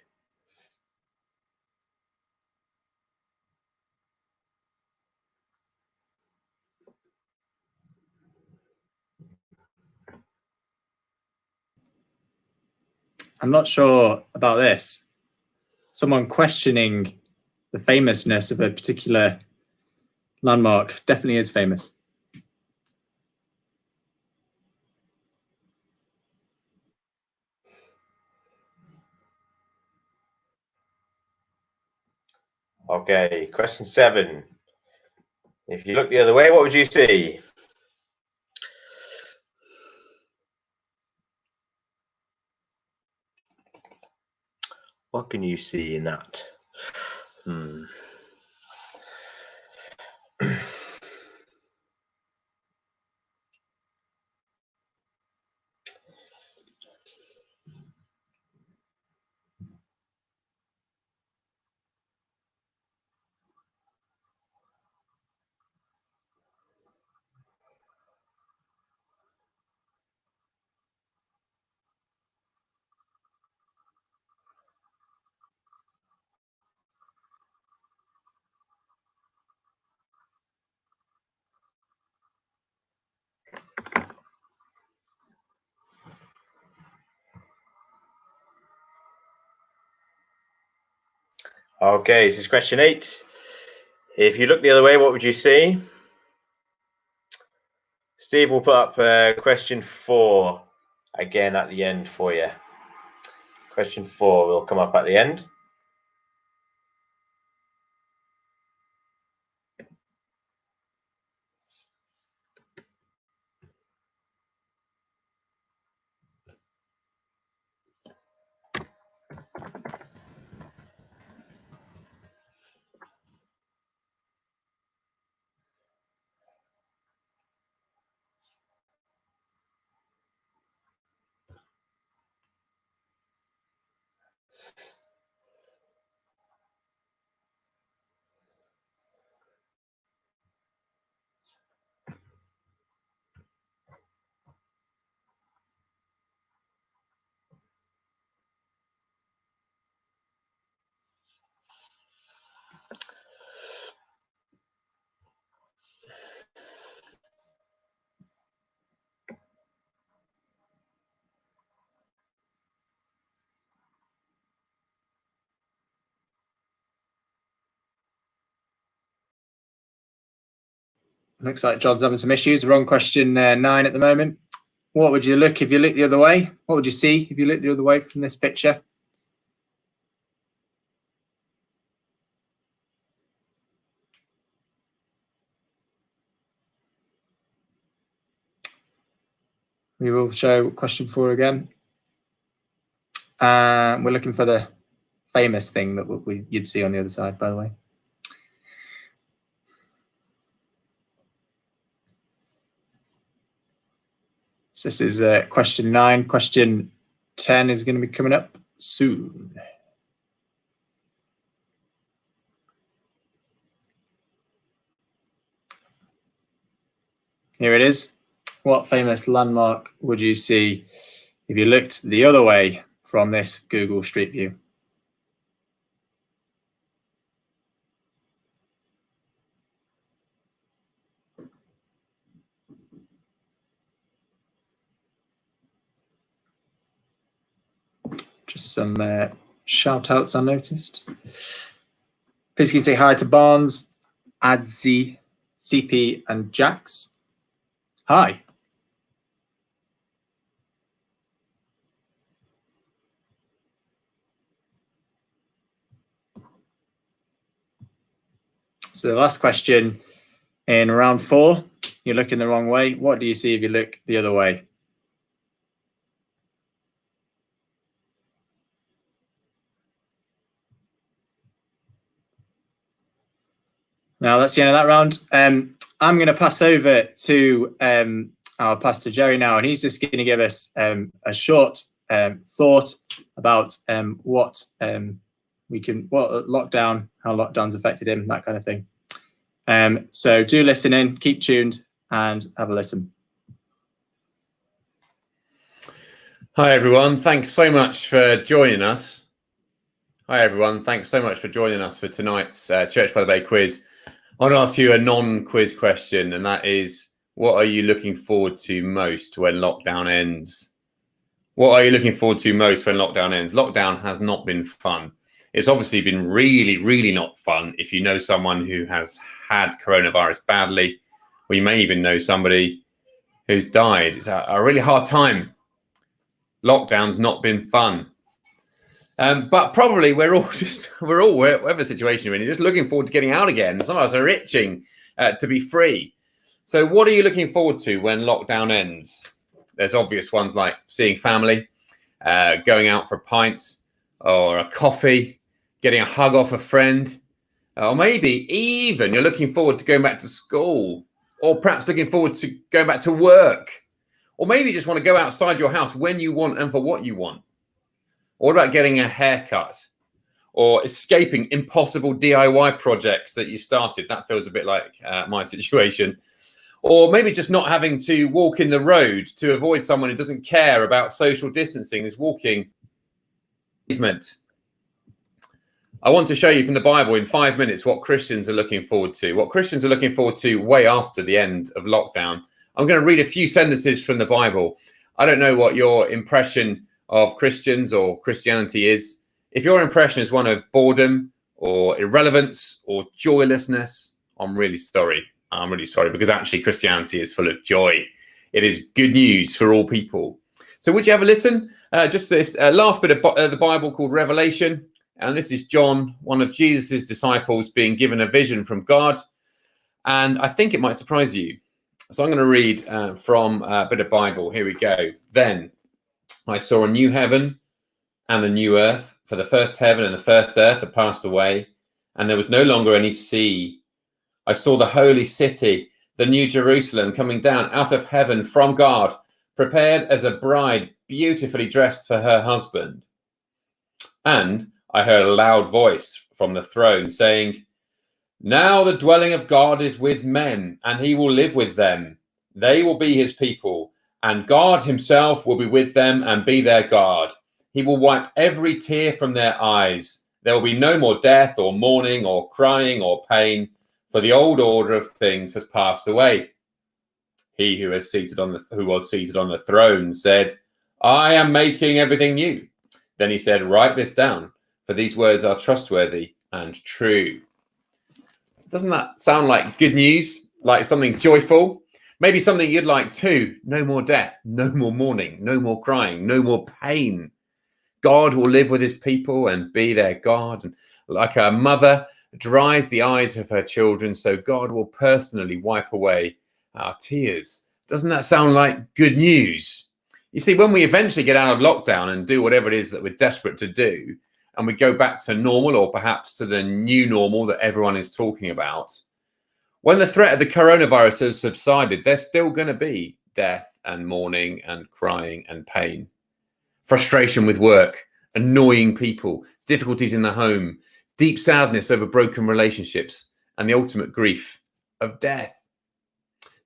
I'm not sure about this. Someone questioning the famousness of a particular landmark definitely is famous. Okay, question 7. If you look the other way, what would you see? What can you see in that? Okay, this is question 8. If you look the other way, what would you see? Steve will put up question 4 again at the end for you. Question 4 will come up at the end. Looks like John's having some issues. We're on question 9 at the moment. What would you look if you looked the other way? What would you see if you looked the other way from this picture? We will show question 4 again. We're looking for the famous thing that you'd see on the other side, by the way. So this is question 9. Question 10 is going to be coming up soon. Here it is. What famous landmark would you see if you looked the other way from this Google Street View? Just some shout outs I noticed. Please can you say hi to Barnes, Adzi, CP, and Jax. Hi. So the last question in round 4, you're looking the wrong way. What do you see if you look the other way? Now that's the end of that round. I'm going to pass over to our Pastor Jerry now, and he's just going to give us a short thought about what lockdown, how lockdown's affected him, that kind of thing. So do listen in, keep tuned, and have a listen. Hi everyone, thanks so much for joining us. Hi everyone, thanks so much for joining us for tonight's Church by the Bay quiz. I want to ask you a non-quiz question, and that is, what are you looking forward to most when lockdown ends? What are you looking forward to most when lockdown ends? Lockdown has not been fun. It's obviously been really, really not fun if you know someone who has had coronavirus badly, or you may even know somebody who's died. It's a really hard time. Lockdown's not been fun. But probably we're all whatever situation we're in, just looking forward to getting out again. Some of us are itching to be free. So what are you looking forward to when lockdown ends? There's obvious ones like seeing family, going out for a pint or a coffee, getting a hug off a friend, or maybe even you're looking forward to going back to school, or perhaps looking forward to going back to work, or maybe you just want to go outside your house when you want and for what you want. What about getting a haircut or escaping impossible DIY projects that you started? That feels a bit like my situation. Or maybe just not having to walk in the road to avoid someone who doesn't care about social distancing, is walking. I want to show you from the Bible in 5 minutes what Christians are looking forward to, what Christians are looking forward to way after the end of lockdown. I'm going to read a few sentences from the Bible. I don't know what your impression of Christians or Christianity is. If your impression is one of boredom or irrelevance or joylessness, I'm really sorry. I'm really sorry, because actually Christianity is full of joy. It is good news for all people. So would you have a listen? Just this last bit of the Bible called Revelation. And this is John, one of Jesus's disciples, being given a vision from God. And I think it might surprise you. So I'm going to read from a bit of Bible. Here we go. Then I saw a new heaven and a new earth, for the first heaven and the first earth had passed away, and there was no longer any sea. I saw the holy city, the new Jerusalem, coming down out of heaven from God, prepared as a bride beautifully dressed for her husband. And I heard a loud voice from the throne saying, "Now the dwelling of God is with men, and he will live with them. They will be his people, and God himself will be with them and be their God. He will wipe every tear from their eyes. There will be no more death or mourning or crying or pain, for the old order of things has passed away." He who was seated on the throne said, "I am making everything new." Then he said, "Write this down, for these words are trustworthy and true." Doesn't that sound like good news? like something joyful. Maybe something you'd like too. No more death, no more mourning, no more crying, no more pain. God will live with his people and be their God. And like a mother dries the eyes of her children, so God will personally wipe away our tears. Doesn't that sound like good news? You see, when we eventually get out of lockdown and do whatever it is that we're desperate to do, and we go back to normal, or perhaps to the new normal that everyone is talking about, when the threat of the coronavirus has subsided, there's still going to be death and mourning and crying and pain, frustration with work, annoying people, difficulties in the home, deep sadness over broken relationships, and the ultimate grief of death.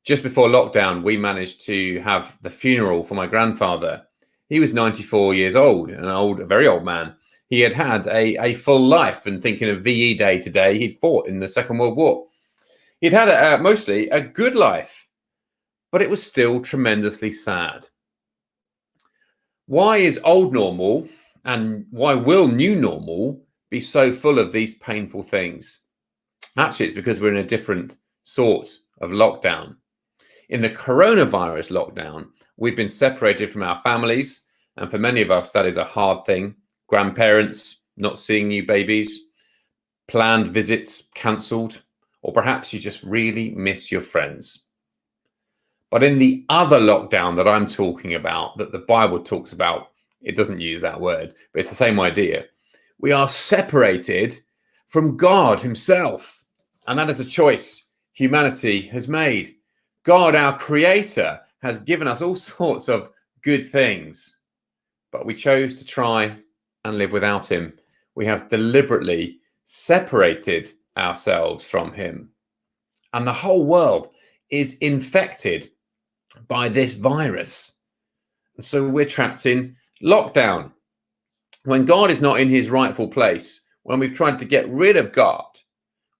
Just before lockdown, we managed to have the funeral for my grandfather. He was 94 years old, a very old man. He had had a full life, and thinking of VE Day today, he'd fought in the Second World War. He'd had mostly a good life, but it was still tremendously sad. Why is old normal, and why will new normal be so full of these painful things? Actually, it's because we're in a different sort of lockdown. In the coronavirus lockdown, we've been separated from our families, and for many of us, that is a hard thing. Grandparents not seeing new babies, planned visits cancelled, or perhaps you just really miss your friends. But in the other lockdown that I'm talking about, that the Bible talks about, it doesn't use that word, but it's the same idea. We are separated from God himself. And that is a choice humanity has made. God, our creator, has given us all sorts of good things, but we chose to try and live without him. We have deliberately separated ourselves from him. And the whole world is infected by this virus. And so we're trapped in lockdown. When God is not in his rightful place, when we've tried to get rid of God,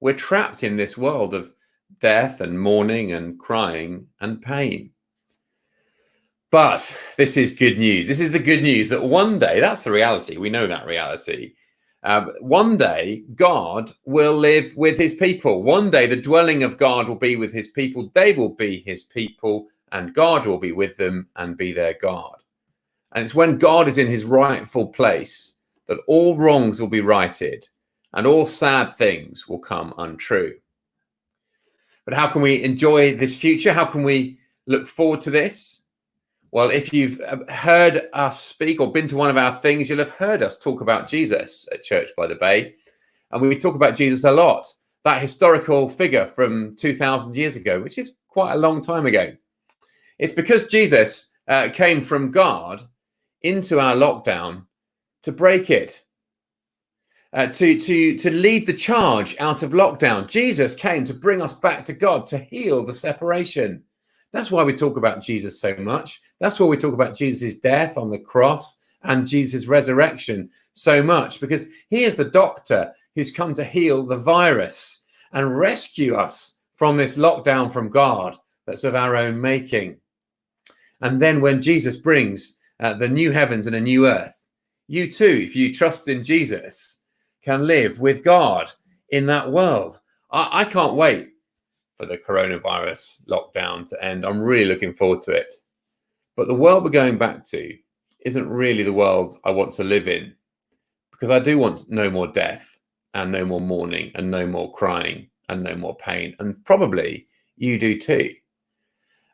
we're trapped in this world of death and mourning and crying and pain. But this is good news. This is the good news that one day, that's the reality. We know that reality. One day, God will live with his people. One day, the dwelling of God will be with his people. They will be his people, and God will be with them and be their God. And it's when God is in his rightful place that all wrongs will be righted and all sad things will come untrue. But how can we enjoy this future? How can we look forward to this? Well, if you've heard us speak or been to one of our things, you'll have heard us talk about Jesus at Church by the Bay. And we talk about Jesus a lot, that historical figure from 2,000 years ago, which is quite a long time ago. It's because Jesus came from God into our lockdown to break it, to lead the charge out of lockdown. Jesus came to bring us back to God, to heal the separation. That's why we talk about Jesus so much. That's why we talk about Jesus' death on the cross and Jesus' resurrection so much, because he is the doctor who's come to heal the virus and rescue us from this lockdown from God that's of our own making. And then when Jesus brings the new heavens and a new earth, you too, if you trust in Jesus, can live with God in that world. I can't wait for the coronavirus lockdown to end. I'm really looking forward to it. But the world we're going back to isn't really the world I want to live in, because I do want no more death and no more mourning and no more crying and no more pain. And probably you do too.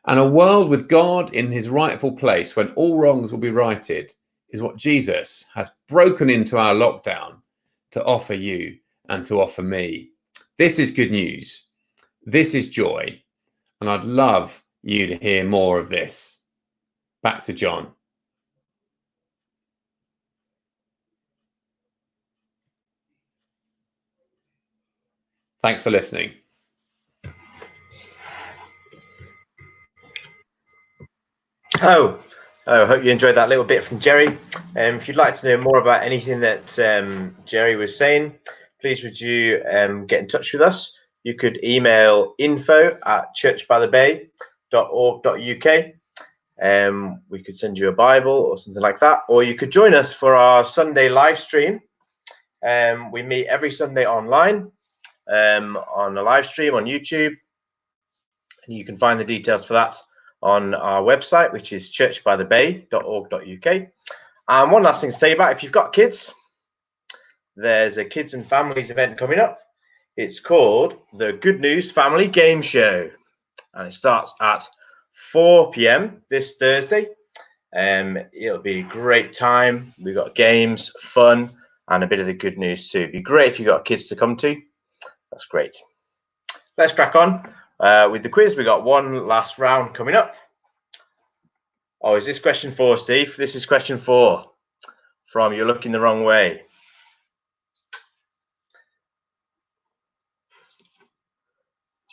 And a world with God in his rightful place, when all wrongs will be righted, is what Jesus has broken into our lockdown to offer you and to offer me. This is good news. This is joy. And I'd love you to hear more of this. Back to John. Thanks for listening. I hope you enjoyed that little bit from Jerry. If you'd like to know more about anything that Jerry was saying, please would you get in touch with us. You could email info@churchbythebay.org.uk. We could send you a Bible or something like that, or you could join us for our Sunday live stream. We meet every Sunday online on a live stream on YouTube. And you can find the details for that on our website, which is churchbythebay.org.uk. And one last thing to tell you about, if you've got kids, there's a kids and families event coming up. It's called the Good News Family Game Show, and it starts at 4 p.m. this Thursday. It'll be a great time. We've got games, fun, and a bit of the good news too. It'd be great if you've got kids to come to. That's great. Let's crack on with the quiz. We've got one last round coming up. Oh, is this question 4, Steve? This is question 4 from You're Looking the Wrong Way.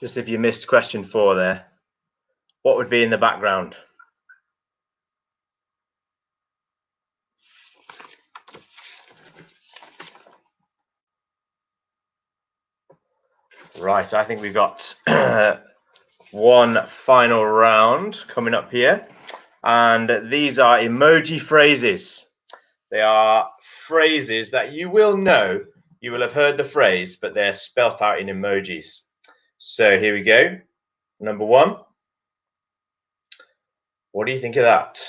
Just if you missed question 4 there, what would be in the background? Right, I think we've got one final round coming up here. And these are emoji phrases. They are phrases that you will know. You will have heard the phrase, but they're spelt out in emojis. So here we go. Number 1. What do you think of that?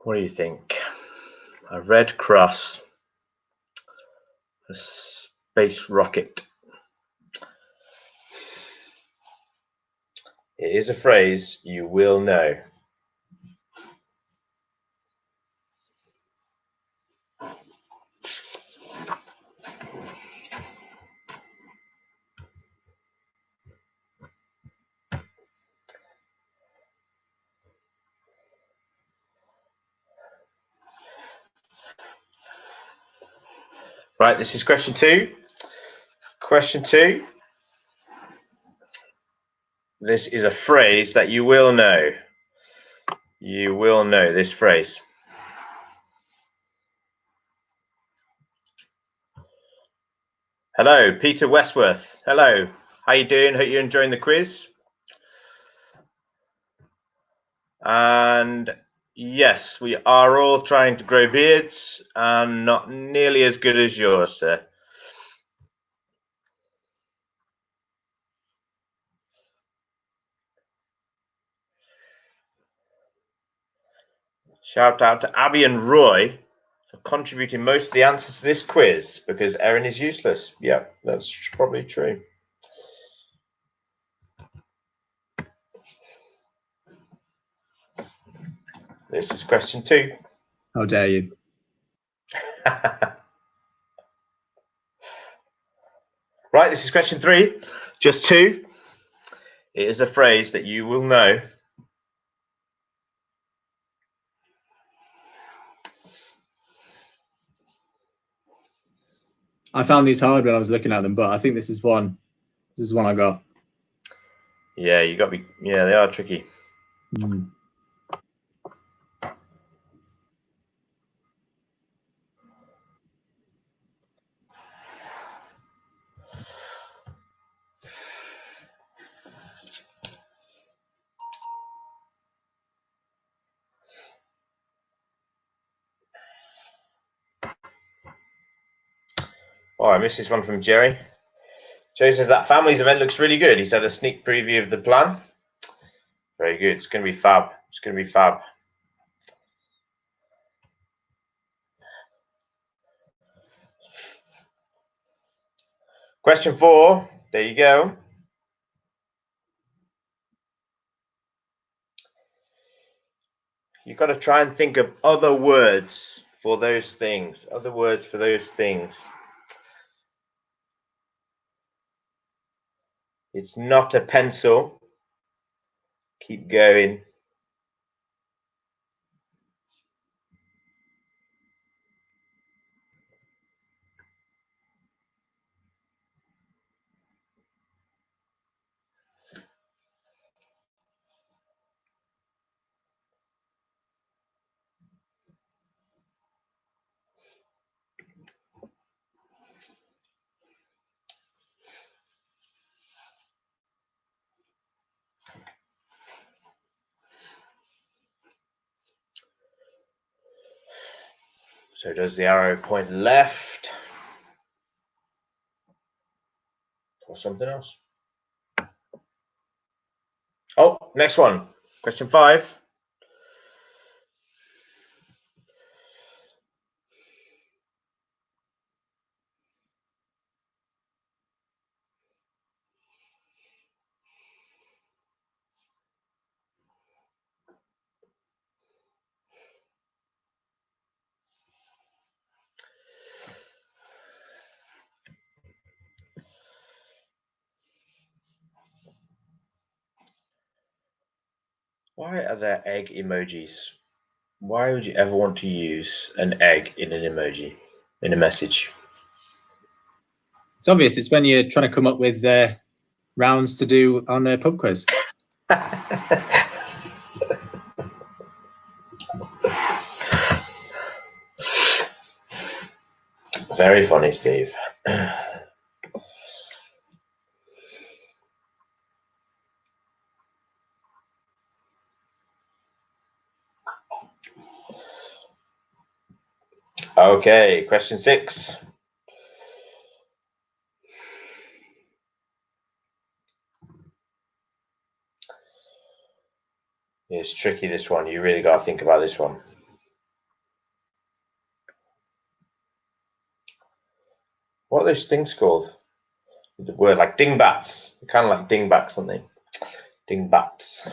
What do you think? A red cross, a space rocket. It is a phrase you will know. Right, this is question 2. Question 2. This is a phrase that you will know. You will know this phrase. Hello, Peter Westworth. Hello. How you doing? Hope you're enjoying the quiz. And yes, we are all trying to grow beards, and not nearly as good as yours, sir. Shout out to Abby and Roy for contributing most of the answers to this quiz, because Erin is useless. Yeah, that's probably true. This is question 2. How dare you? Right, this is question 3. Just 2. It is a phrase that you will know. I found these hard when I was looking at them, but I think this is one. This is one I got. Yeah, you got to be. Yeah, they are tricky. Mm. Oh, I missed this one from Jerry. Jerry says that family's event looks really good. He's had a sneak preview of the plan. Very good. It's going to be fab. It's going to be fab. Question 4. There you go. You've got to try and think of other words for those things. Other words for those things. It's not a pencil. Keep going. So does the arrow point left or something else? Oh, next one. Question 5. Why are there egg emojis? Why would you ever want to use an egg in an emoji, in a message? It's obvious. It's when you're trying to come up with rounds to do on a pub quiz. Very funny, Steve. Okay, question 6. It's tricky, this one. You really got to think about this one. What are those things called? The word like dingbats. Kind of like dingback something. Dingbats.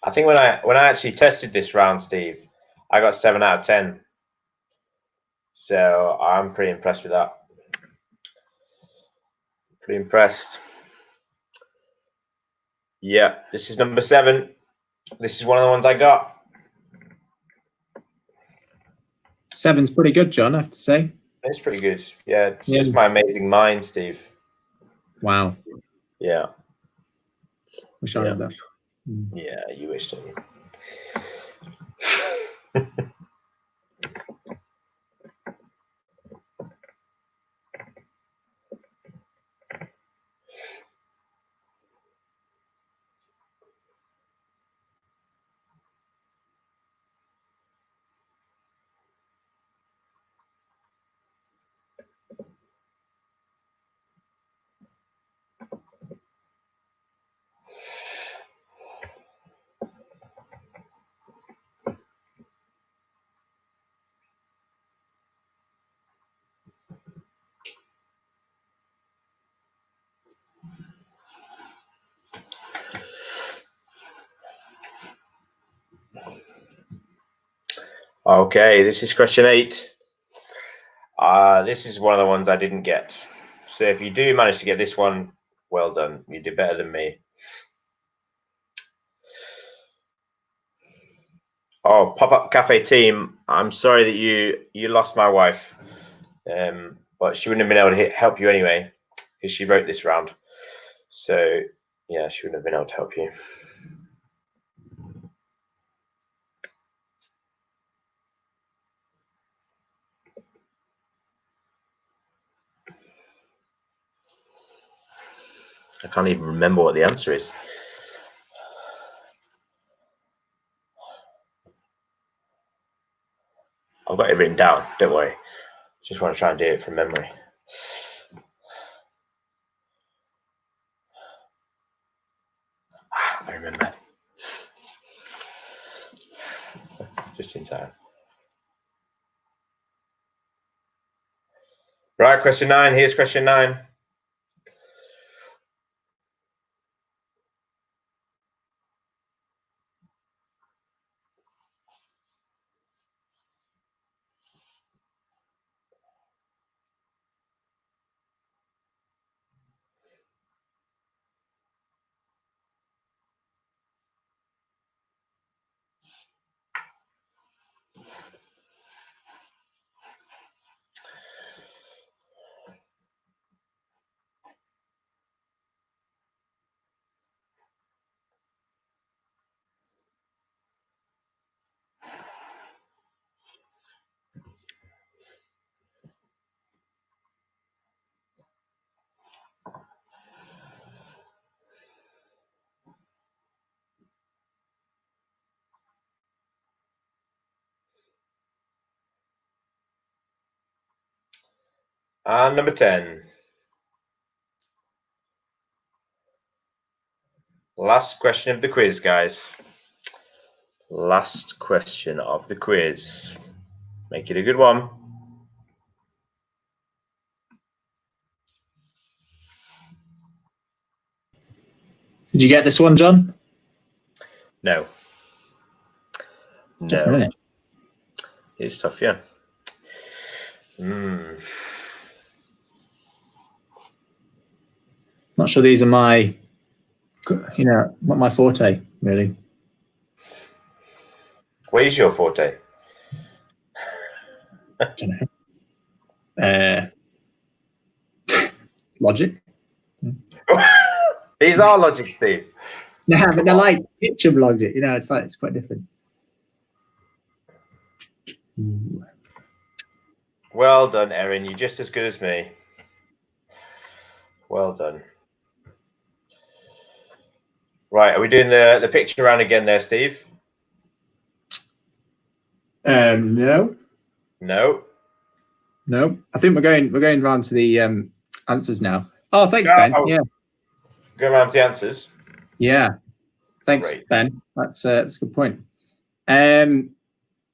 I think when I actually tested this round, Steve, I got 7 out of 10. So I'm pretty impressed with that. Pretty impressed. Yeah, this is number 7. This is one of the ones I got. 7's pretty good, John, I have to say. It's pretty good. Yeah, it's just my amazing mind, Steve. Wow. Yeah. Wish I had that. Yeah, you wish, don't you? Okay, this is question 8. This is one of the ones I didn't get. So if you do manage to get this one, well done. You did better than me. Oh, Pop-Up Cafe team, I'm sorry that you lost my wife. But she wouldn't have been able to help you anyway, because she wrote this round. So yeah, she wouldn't have been able to help you. I can't even remember what the answer is. I've got it written down, don't worry. Just want to try and do it from memory. I remember. Just in time. Right, question 9. Here's question 9. And number 10. Last question of the quiz, guys. Last question of the quiz. Make it a good one. Did you get this one, John? No. It's tough, isn't it? It's tough, yeah. Not sure these are my, not my forte, really. Where's your forte? I don't know. Logic. These are logic, Steve. No, but they're like picture logic. It's quite different. Ooh. Well done, Erin. You're just as good as me. Well done. Right, are we doing the picture round again there, Steve? No. I think we're going round to the answers now. Oh, thanks, Ben. Yeah. Go around to the answers. Yeah. Thanks, Great. Ben. That's a good point.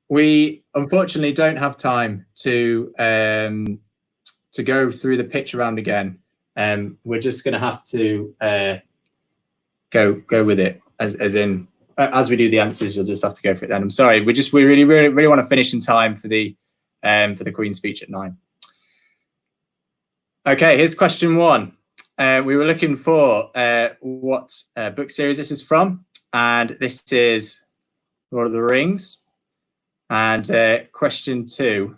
We unfortunately don't have time to go through the picture round again. We're just going to have to go with it as in as we do the answers. You'll just have to go for it then. I'm sorry. We really want to finish in time for the Queen's speech at 9. Okay, here's question 1. We were looking for what book series this is from, and this is Lord of the Rings. And question 2,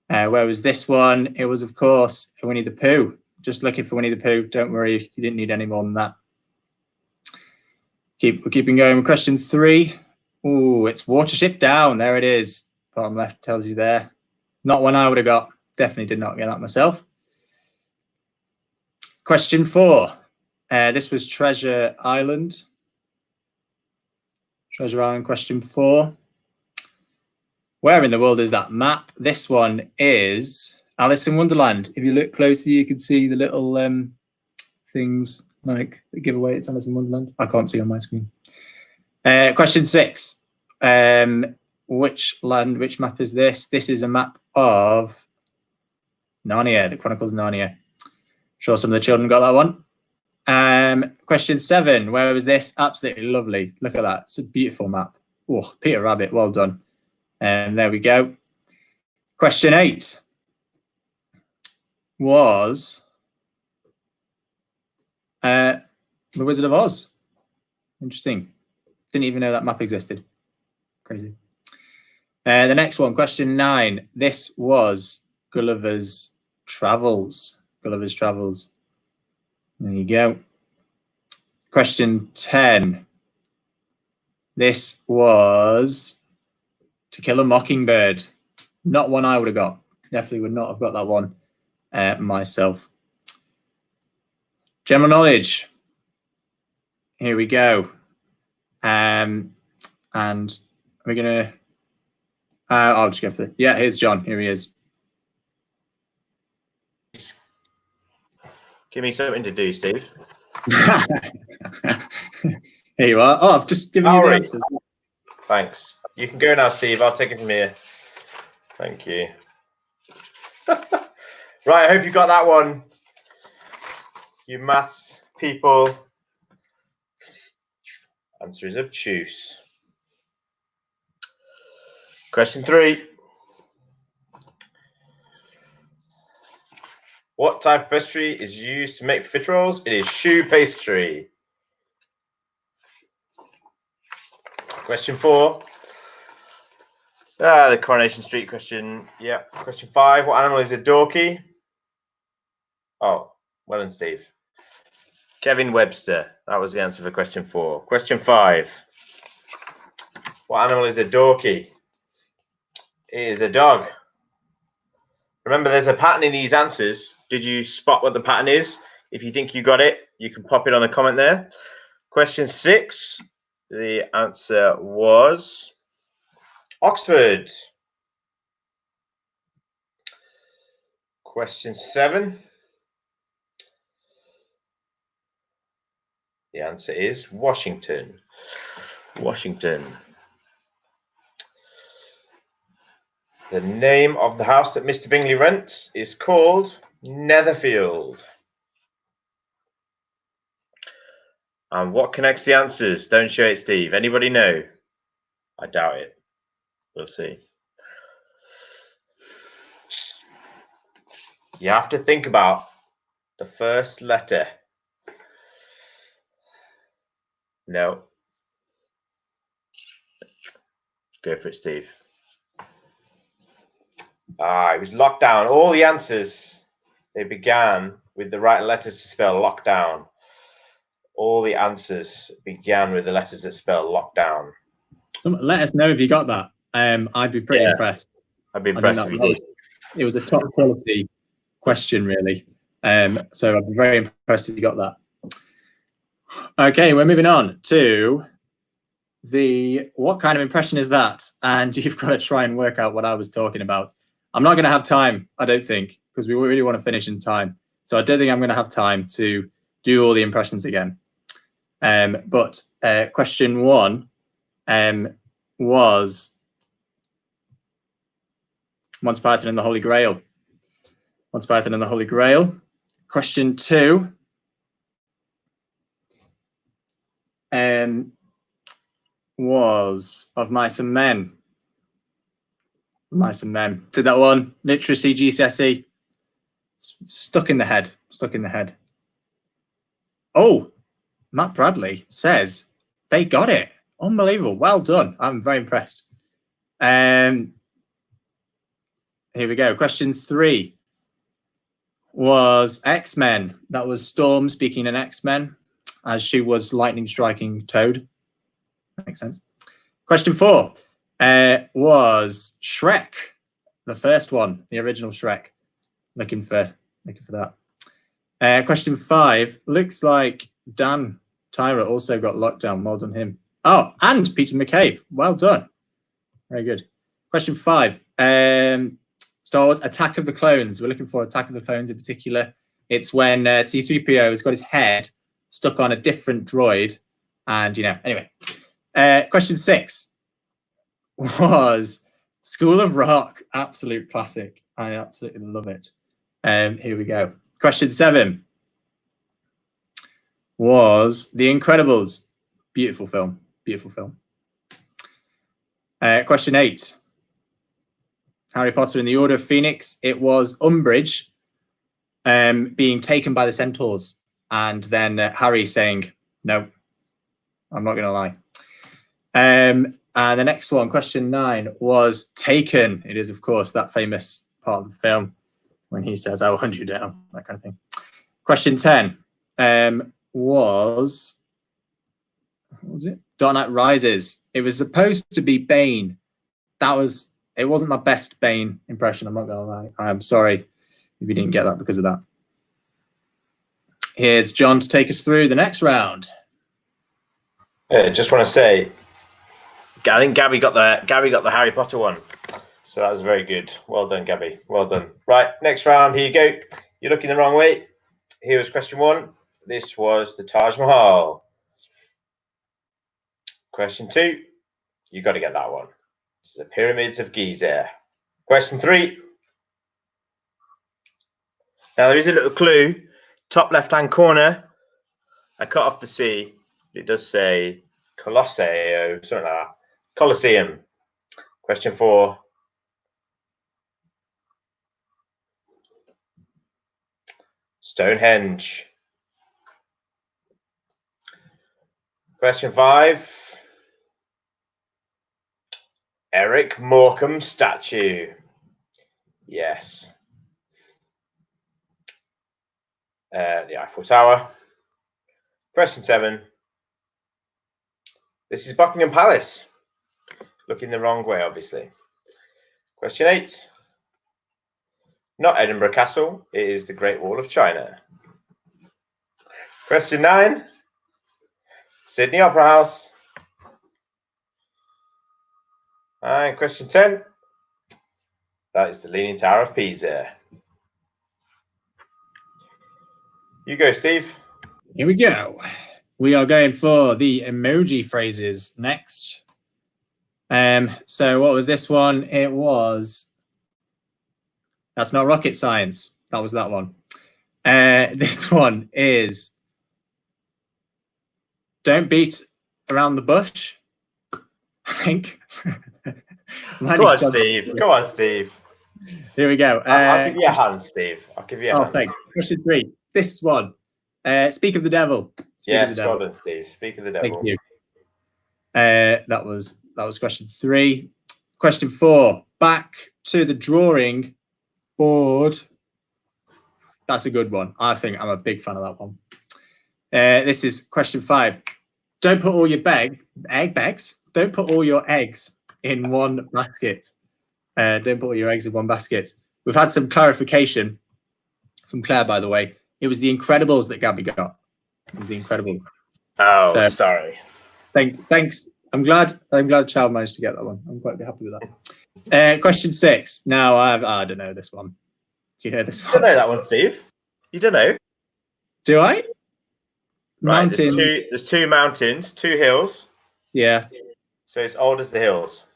where was this one? It was, of course, Winnie the Pooh. Just looking for Winnie the Pooh. Don't worry, you didn't need any more than that. We're keeping going. Question 3. Oh, it's Watership Down. There it is. Bottom left tells you there. Not one I would have got. Definitely did not get that myself. Question 4. This was Treasure Island. Treasure Island, question 4. Where in the world is that map? This one is Alice in Wonderland. If you look closer, you can see the little things like that give away it's Alice in Wonderland. I can't see on my screen. Question 6. Which map is this? This is a map of Narnia, the Chronicles of Narnia. I'm sure some of the children got that one. Question 7. Where was this? Absolutely lovely. Look at that. It's a beautiful map. Oh, Peter Rabbit. Well done. And there we go. Question 8 was The Wizard of Oz. Interesting. Didn't even know that map existed. Crazy. The next one, question 9. This was Gulliver's Travels. Gulliver's Travels. There you go. Question 10. This was To Kill a Mockingbird. Not one I would have got. Definitely would not have got that one myself. General knowledge. Here we go. And we're going to... I'll just go for it. Yeah, here's John. Here he is. Give me something to do, Steve. Here you are. Oh, I've just given you the answers. Thanks. You can go now, Steve. I'll take it from here. Thank you. Right, I hope you got that one. You maths people. Answer is obtuse. Question 3. What type of pastry is used to make profiteroles? It is choux pastry. Question 4. The Coronation Street question. Yeah. Question 5. What animal is a dorky? Oh, well done, Steve. Kevin Webster. That was the answer for question 4. Question 5. What animal is a dorky? It is a dog. Remember, there's a pattern in these answers. Did you spot what the pattern is? If you think you got it, you can pop it on a comment there. Question 6. The answer was Oxford. Question 7. The answer is Washington. Washington. The name of the house that Mr. Bingley rents is called Netherfield. And what connects the answers? Don't show it, Steve. Anybody know? I doubt it. We'll see. You have to think about the first letter. No. Go for it, Steve. It was lockdown. All the answers, they began with the right letters to spell lockdown. All the answers began with the letters that spell lockdown. So let us know if you got that. I'd be pretty impressed. I'd be impressed if you did. It was a top quality question, really. So I'd be very impressed if you got that. Okay, we're moving on to what kind of impression is that? And you've got to try and work out what I was talking about. I'm not going to have time, I don't think, because we really want to finish in time. So I don't think I'm going to have time to do all the impressions again. But question 1 was Monty Python and the Holy Grail. Monty Python and the Holy Grail. Question 2 was Of Mice and Men. Mice and Men. Did that one. Literacy, GCSE. Stuck in the head. Stuck in the head. Oh, Matt Bradley says they got it. Unbelievable. Well done. I'm very impressed. Here we go. Question 3 was X-Men. That was Storm speaking in X-Men as she was lightning striking Toad. That makes sense. Question 4 was Shrek, the first one, the original Shrek. Looking for that. Question 5 looks like Dan Tyra also got lockdown. Well done him. Oh, and Peter McCabe. Well done. Very good. Question 5. Star Wars Attack of the Clones. We're looking for Attack of the Clones in particular. It's when C-3PO has got his head stuck on a different droid. And, anyway. Question 6 was School of Rock. Absolute classic. I absolutely love it. Here we go. Question 7 was The Incredibles. Beautiful film. Beautiful film. Question 8. Harry Potter and the Order of Phoenix. It was Umbridge being taken by the Centaurs. And then Harry saying, no, I'm not going to lie. And the next one, question 9, was Taken. It is, of course, that famous part of the film when he says, I will hunt you down, that kind of thing. Question 10 was, what was it? Dark Knight Rises. It was supposed to be Bane. It wasn't my best Bane impression, I'm not going to lie. I'm sorry if you didn't get that because of that. Here's John to take us through the next round. Just want to say, I think Gabby got the Harry Potter one. So that was very good. Well done, Gabby. Well done. Right, next round. Here you go. You're looking the wrong way. Here was question 1. This was the Taj Mahal. Question 2. You got to get that one. It's the Pyramids of Giza. Question 3. Now there is a little clue. Top left-hand corner. I cut off the C. It does say Colosseo, something like that. Colosseum. Question 4. Stonehenge. Question 5. Eric Morecambe statue. Yes. The Eiffel Tower. Question 7. This is Buckingham Palace. Looking the wrong way, obviously. Question 8. Not Edinburgh Castle. It is the Great Wall of China. Question 9. Sydney Opera House. And question 10. That is the Leaning Tower of Pisa. You go, Steve. Here we go. We are going for the emoji phrases next. So what was this one? It was... That's not rocket science. That was that one. This one is... Don't beat around the bush, I think. Come on, Steve. Come on, Steve. Here we go. I'll give you a hand, Steve. I'll give you a hand. Thanks. Question 3. This one. Speak of the devil. Yes, well done, Steve. Speak of the devil. Thank you. That was question 3. Question 4. Back to the drawing board. That's a good one. I think I'm a big fan of that one. This is question 5. Don't put all your eggs. Don't put all your eggs in one basket. Don't put all your eggs in one basket. We've had some clarification from Claire, by the way. It was the Incredibles that Gabby got. It was the Incredibles. Oh, so, sorry. Thanks. I'm glad Child managed to get that one. I'm quite happy with that. Question 6. Now I don't know this one. Do you know this one? You don't know that one, Steve. You don't know. Do I? Right, there's two mountains, 2 hills. Yeah. So it's old as the hills.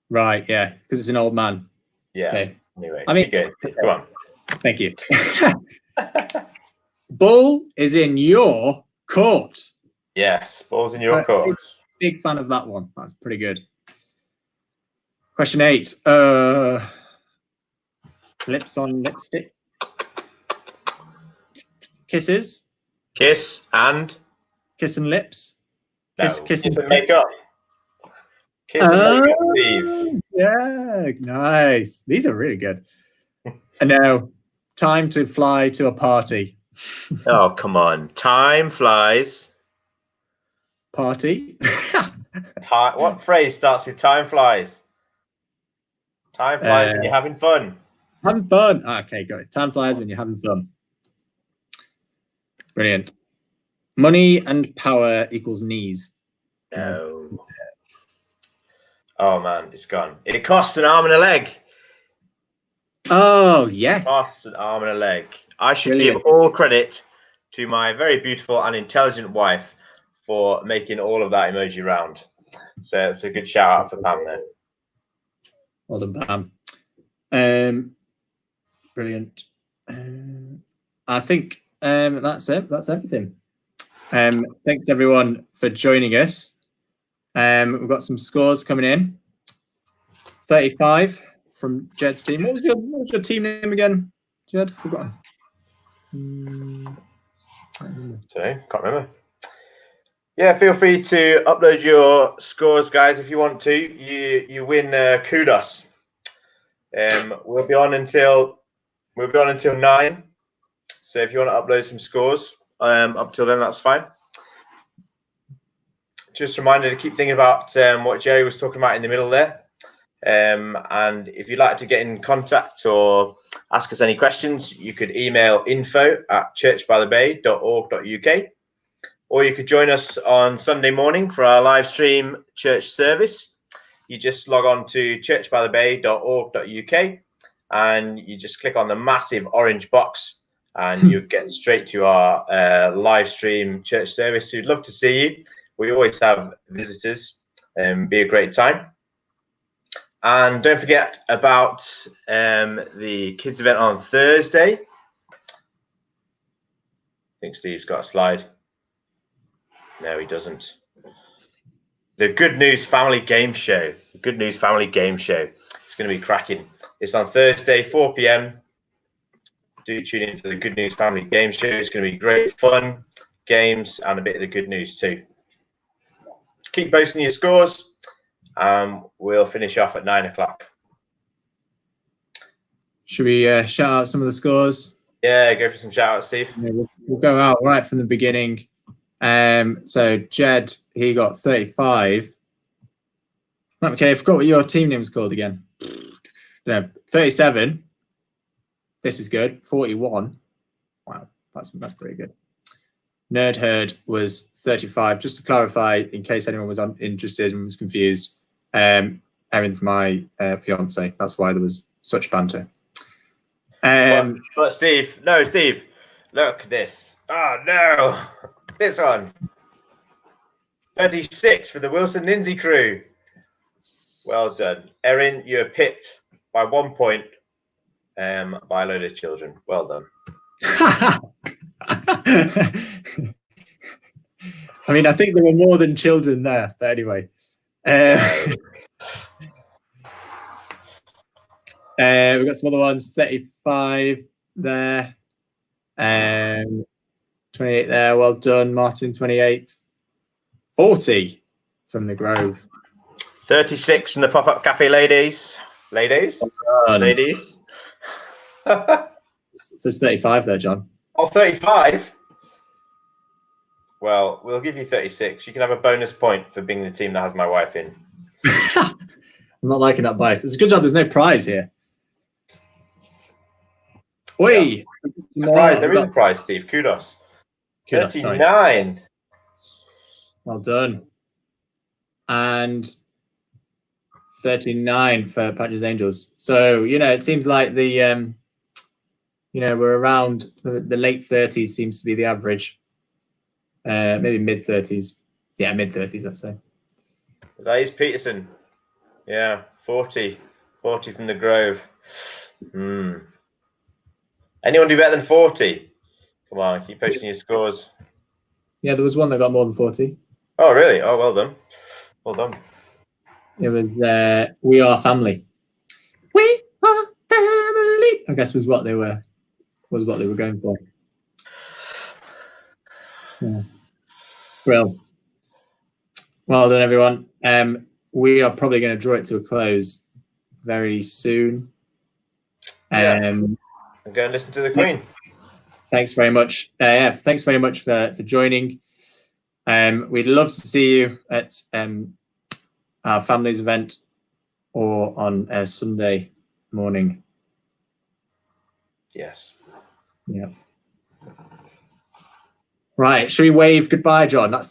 Right, yeah, because it's an old man. Yeah. Okay. Anyway, I mean, come on. Thank you. Bull is in your court. Yes, ball's in your court. Big fan of that one. That's pretty good. Question 8. Lips on lipstick. Kisses. Kiss and lips. No, Kiss and makeup. Kiss and makeup, Steve. Yeah, nice. These are really good. And now, time to fly to a party. Oh, come on. Time flies. Party. What phrase starts with time flies? Time flies when you're having fun. Having fun. Okay, got it. Time flies when you're having fun. Brilliant. Money and power equals knees. No. Oh, man, it's gone. It costs an arm and a leg. Oh, yes. It costs an arm and a leg. I should give all credit to my very beautiful and intelligent wife for making all of that emoji round. So it's a good shout out for Pam there. Well done, Pam. Brilliant. I think that's it. That's everything. Thanks everyone for joining us. We've got some scores coming in. 35 from Jed's team. What was your team name again, Jed? Forgotten. Sorry, can't remember. Yeah, feel free to upload your scores, guys, if you want to. You win kudos. We'll be on until 9. So if you want to upload some scores up till then, that's fine. Just a reminder to keep thinking about what Jerry was talking about in the middle there. And if you'd like to get in contact or ask us any questions, you could email info@churchbythebay.org.uk, or you could join us on Sunday morning for our live stream church service. You just log on to churchbythebay.org.uk and you just click on the massive orange box and you get straight to our live stream church service. We'd love to see you. We always have visitors. Be a great time. And don't forget about the kids event on Thursday. I think Steve's got a slide. No, he doesn't. The Good News Family Game Show. The Good News Family Game Show. It's going to be cracking. It's on Thursday, 4 p.m. Do tune in for the Good News Family Game Show. It's going to be great fun, games, and a bit of the good news too. Keep posting your scores. We'll finish off at 9 o'clock. Should we shout out some of the scores? Yeah, go for some shout outs, Steve. Yeah, we'll go out right from the beginning. So Jed, he got 35. Okay, I forgot what your team name was called again. No, 37. This is good. 41. Wow, that's pretty good. Nerd Herd was 35. Just to clarify, in case anyone was interested and was confused, Erin's my fiance. That's why there was such banter. But Steve, look this. Oh no, this one. 36 for the Wilson Lindsay crew. Well done, Erin. You're pipped by 1 point by a load of children. Well done. I mean, I think there were more than children there, but anyway. We've got some other ones. 35 there. 28 there. Well done, Martin. 28. 40 from the Grove. 36 from the Pop-Up Cafe ladies. Ladies? Ladies. It says 35 there, John. Oh, 35? Well, we'll give you 36. You can have a bonus point for being the team that has my wife in. I'm not liking that bias. It's a good job there's no prize here. Oi! Yeah. Prize. There is a prize, Steve. Kudos. 39. Sorry. Well done. And 39 for Patches Angels. So, it seems like the, we're around the late 30s seems to be the average. Maybe mid 30s. Yeah, mid 30s, I'd say. That is Peterson. Yeah, 40. 40 from the Grove. Anyone do better than 40? Come on, keep posting your scores. Yeah, there was one that got more than 40. Oh, really? Oh, well done. Well done. It was We Are Family. We Are Family, I guess was what they were going for. Yeah. Well done, everyone. We are probably going to draw it to a close very soon. I'm going to listen to the Queen. Thanks very much. Thanks very much for joining. We'd love to see you at our family's event or on a Sunday morning. Yes. Yeah. Right. Should we wave goodbye, John? That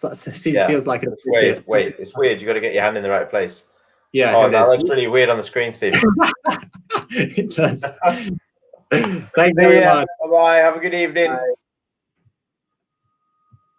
feels like it's wave. Wait, it's weird. You got to get your hand in the right place. Yeah. Oh, that looks really weird on the screen, Steve. It does. Thanks, everyone. Bye. Have a good evening. Bye.